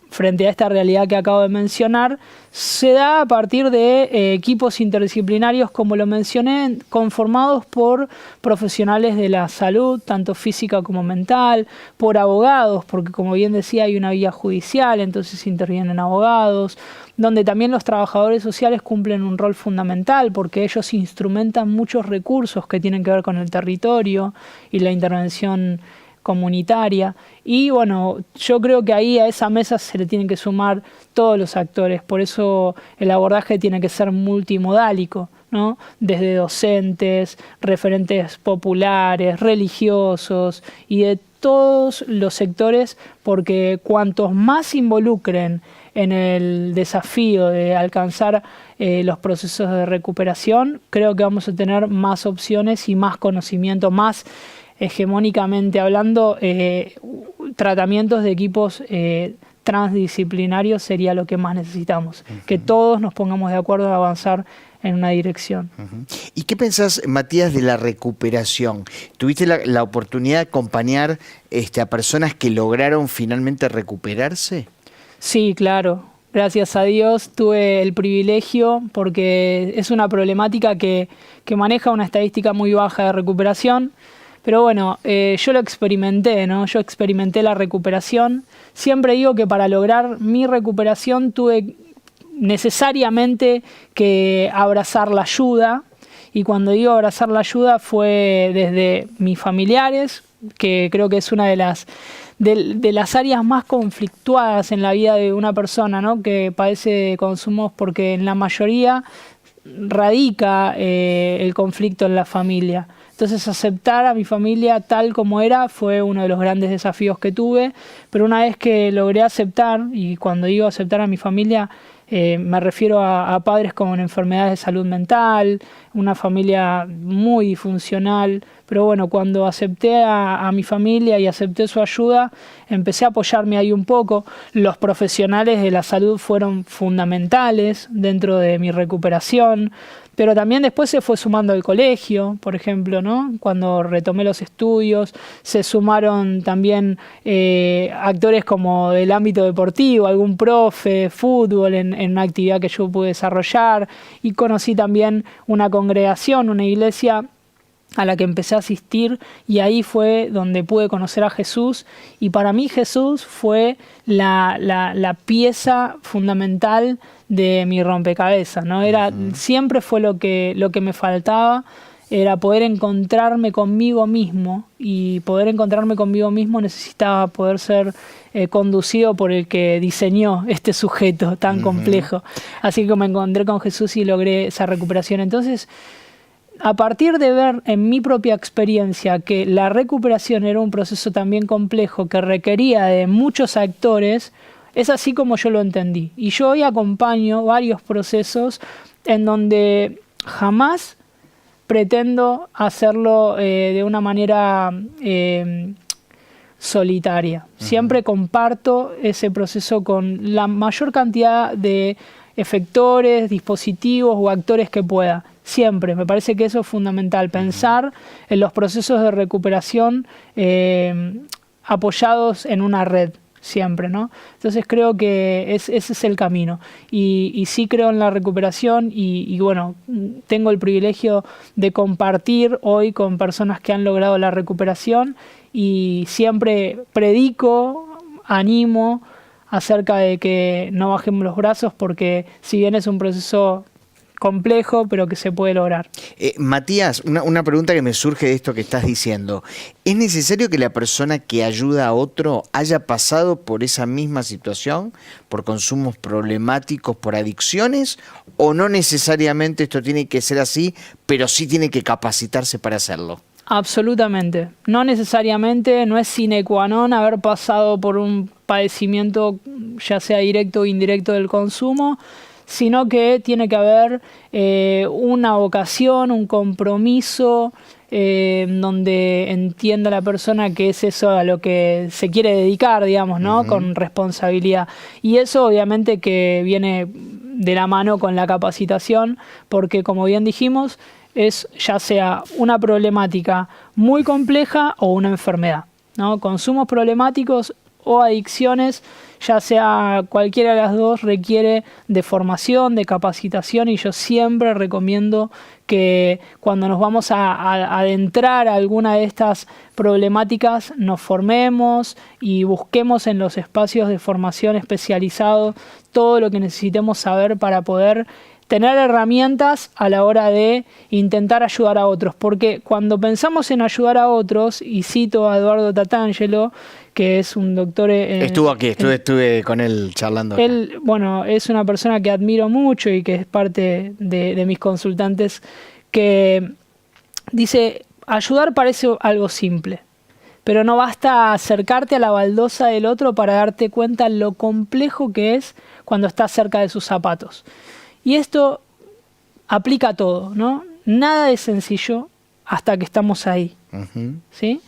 frente a esta realidad que acabo de mencionar, se da a partir de equipos interdisciplinarios, como lo mencioné, conformados por profesionales de la salud, tanto física como mental, por abogados, porque como bien decía hay una vía judicial, entonces intervienen abogados, donde también los trabajadores sociales cumplen un rol fundamental, porque ellos instrumentan muchos recursos que tienen que ver con el territorio y la intervención comunitaria. Y bueno, yo creo que ahí a esa mesa se le tienen que sumar todos los actores, por eso el abordaje tiene que ser multimodálico, ¿no?, desde docentes, referentes populares, religiosos y de todos los sectores, porque cuantos más se involucren en el desafío de alcanzar los procesos de recuperación, creo que vamos a tener más opciones y más conocimiento, más hegemónicamente hablando, tratamientos de equipos transdisciplinarios sería lo que más necesitamos. Uh-huh. Que todos nos pongamos de acuerdo en avanzar en una dirección. Uh-huh. ¿Y qué pensás, Matías, de la recuperación? ¿Tuviste la oportunidad de acompañar a personas que lograron finalmente recuperarse? Sí, claro. Gracias a Dios tuve el privilegio, porque es una problemática que maneja una estadística muy baja de recuperación. Pero bueno, yo lo experimenté, ¿no? Yo experimenté la recuperación. Siempre digo que para lograr mi recuperación tuve necesariamente que abrazar la ayuda. Y cuando digo abrazar la ayuda fue desde mis familiares, que creo que es una de las áreas más conflictuadas en la vida de una persona, ¿no?, que padece de consumos, porque en la mayoría radica el conflicto en la familia. Entonces, aceptar a mi familia tal como era fue uno de los grandes desafíos que tuve, pero una vez que logré aceptar, y cuando digo aceptar a mi familia, Me refiero a padres con enfermedades de salud mental, una familia muy disfuncional, pero bueno, cuando acepté a mi familia y acepté su ayuda, empecé a apoyarme ahí un poco. Los profesionales de la salud fueron fundamentales dentro de mi recuperación, pero también después se fue sumando el colegio, por ejemplo, ¿no? Cuando retomé los estudios, se sumaron también actores como del ámbito deportivo, algún profe, fútbol en una actividad que yo pude desarrollar, y conocí también una congregación, una iglesia a la que empecé a asistir, y ahí fue donde pude conocer a Jesús, y para mí Jesús fue la pieza fundamental de mi rompecabezas, ¿no? Siempre fue lo que me faltaba, era poder encontrarme conmigo mismo, y poder encontrarme conmigo mismo necesitaba poder ser conducido por el que diseñó este sujeto tan complejo. Así que me encontré con Jesús y logré esa recuperación. Entonces, a partir de ver en mi propia experiencia que la recuperación era un proceso también complejo que requería de muchos actores, es así como yo lo entendí. Y yo hoy acompaño varios procesos en donde jamás pretendo hacerlo de una manera solitaria. Siempre comparto ese proceso con la mayor cantidad de efectores, dispositivos o actores que pueda. Siempre, me parece que eso es fundamental, pensar en los procesos de recuperación apoyados en una red, siempre, ¿no? Entonces creo que ese es el camino. Y sí creo en la recuperación y bueno, tengo el privilegio de compartir hoy con personas que han logrado la recuperación, y siempre predico, animo acerca de que no bajemos los brazos, porque si bien es un proceso complejo, pero que se puede lograr. Matías, una pregunta que me surge de esto que estás diciendo. ¿Es necesario que la persona que ayuda a otro haya pasado por esa misma situación, por consumos problemáticos, por adicciones? ¿O no necesariamente esto tiene que ser así, pero sí tiene que capacitarse para hacerlo? Absolutamente. No necesariamente, no es sine qua non haber pasado por un padecimiento, ya sea directo o indirecto del consumo, sino que tiene que haber una vocación, un compromiso, donde entienda la persona que es eso a lo que se quiere dedicar, digamos, ¿no? Con responsabilidad. Y eso obviamente que viene de la mano con la capacitación, porque como bien dijimos, es ya sea una problemática muy compleja o una enfermedad, ¿no? Consumos problemáticos o adicciones, ya sea cualquiera de las dos, requiere de formación, de capacitación, y yo siempre recomiendo que cuando nos vamos a adentrar a alguna de estas problemáticas nos formemos y busquemos en los espacios de formación especializados todo lo que necesitemos saber para poder tener herramientas a la hora de intentar ayudar a otros, porque cuando pensamos en ayudar a otros, y cito a Eduardo Tatangelo, que es un doctor... Estuvo aquí, estuve con él charlando. Él, bueno, es una persona que admiro mucho y que es parte de mis consultantes, que dice, ayudar parece algo simple, pero no basta acercarte a la baldosa del otro para darte cuenta lo complejo que es cuando estás cerca de sus zapatos. Y esto aplica a todo, ¿no? Nada es sencillo hasta que estamos ahí, ¿sí?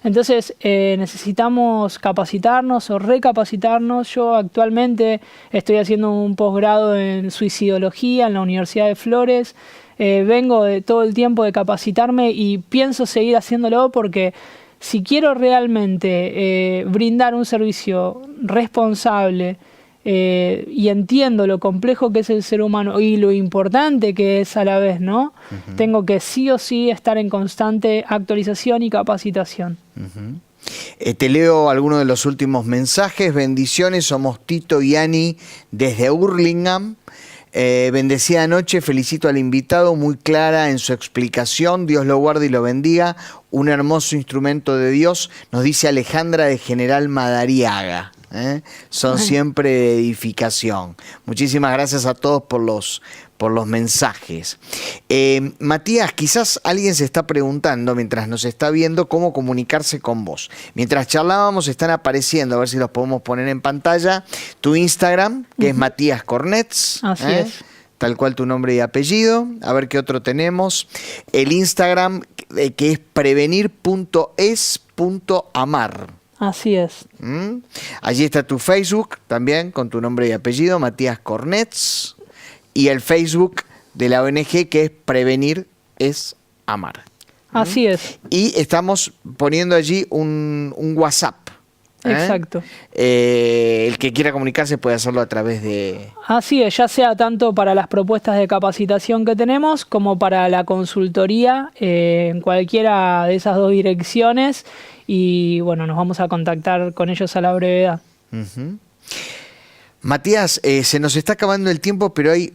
Entonces necesitamos capacitarnos o recapacitarnos. Yo actualmente estoy haciendo un posgrado en suicidología en la Universidad de Flores. Vengo de todo el tiempo de capacitarme y pienso seguir haciéndolo, porque si quiero realmente brindar un servicio responsable, y entiendo lo complejo que es el ser humano y lo importante que es a la vez, ¿no? Tengo que sí o sí estar en constante actualización y capacitación. Te leo algunos de los últimos mensajes. Bendiciones, somos Tito y Ani desde Hurlingham. Bendecida noche, felicito al invitado, muy clara en su explicación, Dios lo guarde y lo bendiga, un hermoso instrumento de Dios, nos dice Alejandra de General Madariaga. Son siempre de edificación. Muchísimas gracias a todos por los por los mensajes. Matías, quizás alguien se está preguntando mientras nos está viendo cómo comunicarse con vos. Mientras charlábamos están apareciendo, a ver si los podemos poner en pantalla, tu Instagram, que es Matías Cornets. Así es. Tal cual tu nombre y apellido. A ver qué otro tenemos. El Instagram, que es prevenir.es.amar. Así es. Allí está tu Facebook también con tu nombre y apellido, Matías Cornets, y el Facebook de la ONG, que es Prevenir es Amar. Así es. Y estamos poniendo allí un WhatsApp. Exacto. El que quiera comunicarse puede hacerlo a través de... Así es, ya sea tanto para las propuestas de capacitación que tenemos como para la consultoría, en cualquiera de esas dos direcciones. Y bueno, nos vamos a contactar con ellos a la brevedad. Matías, se nos está acabando el tiempo, pero hay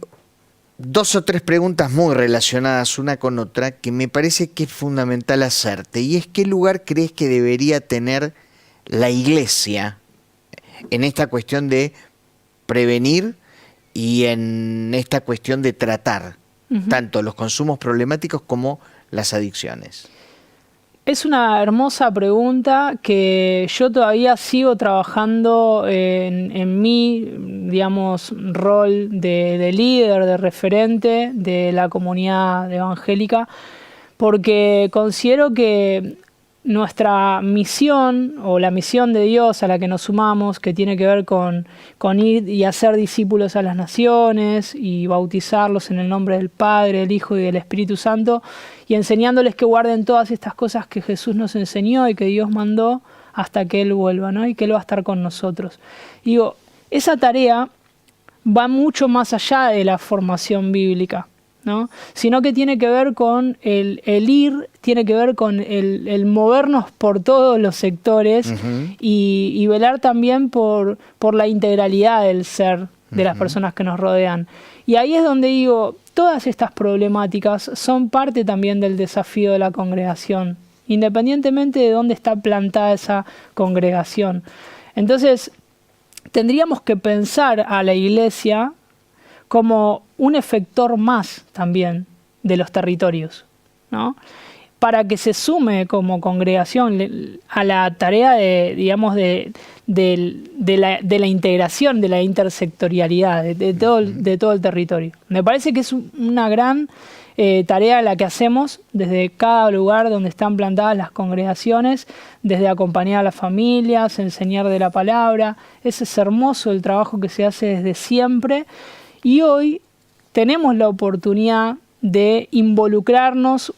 2 o 3 preguntas muy relacionadas una con otra que me parece que es fundamental hacerte. Y es, ¿qué lugar crees que debería tener la Iglesia en esta cuestión de prevenir y en esta cuestión de tratar tanto los consumos problemáticos como las adicciones? Es una hermosa pregunta que yo todavía sigo trabajando en mi, digamos, rol de líder, de referente de la comunidad evangélica, porque considero que nuestra misión, o la misión de Dios a la que nos sumamos, que tiene que ver con ir y hacer discípulos a las naciones y bautizarlos en el nombre del Padre, del Hijo y del Espíritu Santo, y enseñándoles que guarden todas estas cosas que Jesús nos enseñó y que Dios mandó hasta que Él vuelva, ¿no? Y que Él va a estar con nosotros. Digo, esa tarea va mucho más allá de la formación bíblica, ¿no? Sino que tiene que ver con el ir, tiene que ver con el movernos por todos los sectores y velar también por la integralidad del ser de las personas que nos rodean. Y ahí es donde digo, todas estas problemáticas son parte también del desafío de la congregación, independientemente de dónde está plantada esa congregación. Entonces, tendríamos que pensar a la Iglesia como un efector más también de los territorios, ¿no? Para que se sume como congregación a la tarea de, digamos, de la integración, de la intersectorialidad de todo el territorio. Me parece que es una gran tarea la que hacemos desde cada lugar donde están plantadas las congregaciones, desde acompañar a las familias, enseñar de la palabra. Ese es hermoso el trabajo que se hace desde siempre. Y hoy tenemos la oportunidad de involucrarnos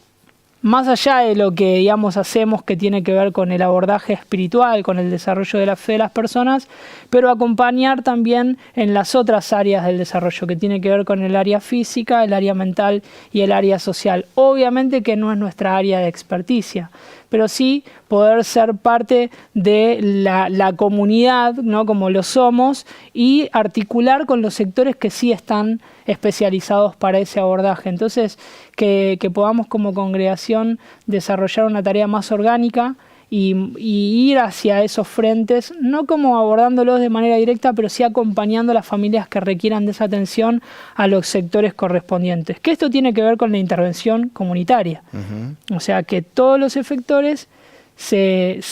más allá de lo que, digamos, hacemos, que tiene que ver con el abordaje espiritual, con el desarrollo de la fe de las personas, pero acompañar también en las otras áreas del desarrollo, que tiene que ver con el área física, el área mental y el área social. Obviamente que no es nuestra área de experticia, pero sí poder ser parte de la comunidad, ¿no? Como lo somos, y articular con los sectores que sí están especializados para ese abordaje. Entonces, que podamos como congregación desarrollar una tarea más orgánica y ir hacia esos frentes, no como abordándolos de manera directa, pero sí acompañando a las familias que requieran de esa atención a los sectores correspondientes. Que esto tiene que ver con la intervención comunitaria. O sea, que todos los efectores se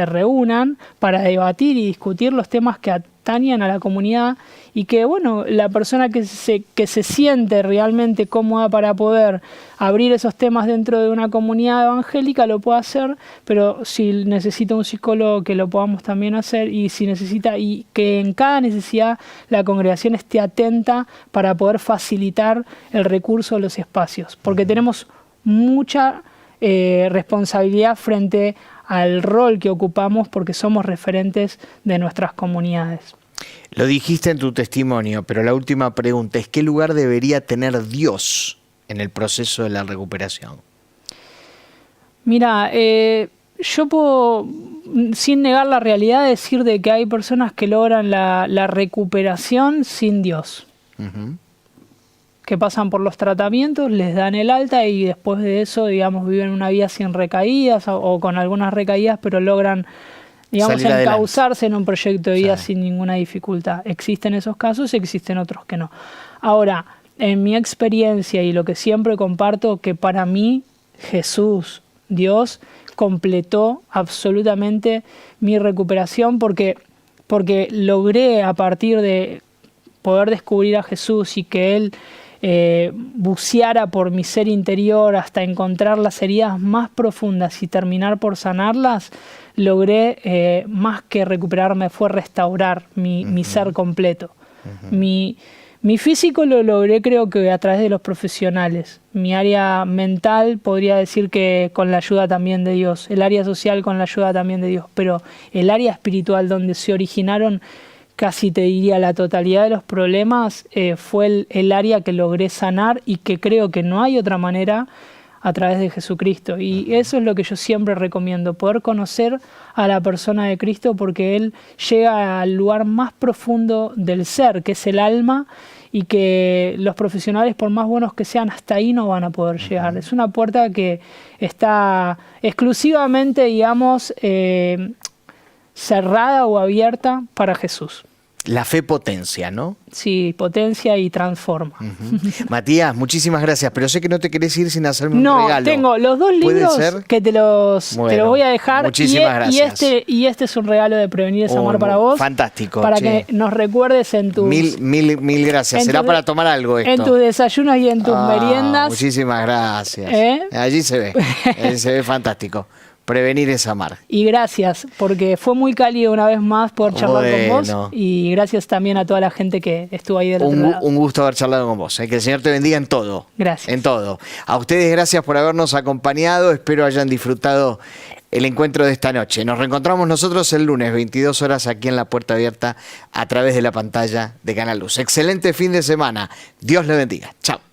reúnan para debatir y discutir los temas que atañen a la comunidad, y que, bueno, la persona que se siente realmente cómoda para poder abrir esos temas dentro de una comunidad evangélica lo pueda hacer, pero si necesita un psicólogo, que lo podamos también hacer, y si necesita, y que en cada necesidad la congregación esté atenta para poder facilitar el recurso de los espacios, porque tenemos mucha responsabilidad frente al rol que ocupamos, porque somos referentes de nuestras comunidades. Lo dijiste en tu testimonio, pero la última pregunta es, ¿qué lugar debería tener Dios en el proceso de la recuperación? Mira, yo puedo, sin negar la realidad, decir de que hay personas que logran la recuperación sin Dios. Que pasan por los tratamientos, les dan el alta y después de eso, digamos, viven una vida sin recaídas o con algunas recaídas, pero logran, digamos, encauzarse en un proyecto de vida sin ninguna dificultad. Existen esos casos, existen otros que no. Ahora, en mi experiencia y lo que siempre comparto, que para mí Jesús, Dios, completó absolutamente mi recuperación porque logré, a partir de poder descubrir a Jesús y que Él buceara por mi ser interior hasta encontrar las heridas más profundas y terminar por sanarlas, logré, más que recuperarme, fue restaurar mi ser completo. Mi físico lo logré, creo que a través de los profesionales. Mi área mental podría decir que con la ayuda también de Dios. El área social con la ayuda también de Dios. Pero el área espiritual, donde se originaron casi te diría la totalidad de los problemas, fue el área que logré sanar y que creo que no hay otra manera a través de Jesucristo. Y eso es lo que yo siempre recomiendo, poder conocer a la persona de Cristo, porque Él llega al lugar más profundo del ser, que es el alma, y que los profesionales, por más buenos que sean, hasta ahí no van a poder llegar. Es una puerta que está exclusivamente, digamos, cerrada o abierta para Jesús. La fe potencia, ¿no? Sí, potencia y transforma. Matías, muchísimas gracias, pero sé que no te querés ir sin hacerme un regalo. No, tengo los dos libros que te los voy a dejar. Muchísimas gracias. Y este es un regalo de Prevenir es Amar para vos. Fantástico. Para que nos recuerdes en tus... Mil gracias. Será para tomar algo esto. En tus desayunos y en tus meriendas. Muchísimas gracias. Allí se ve fantástico. Prevenir es amar. Y gracias, porque fue muy cálido una vez más poder charlar con vos. Y gracias también a toda la gente que estuvo ahí del otro lado. Un gusto haber charlado con vos. Que el Señor te bendiga en todo. Gracias. En todo. A ustedes, gracias por habernos acompañado. Espero hayan disfrutado el encuentro de esta noche. Nos reencontramos nosotros el lunes, 22 horas, aquí en La Puerta Abierta, a través de la pantalla de Canal Luz. Excelente fin de semana. Dios le bendiga. Chao.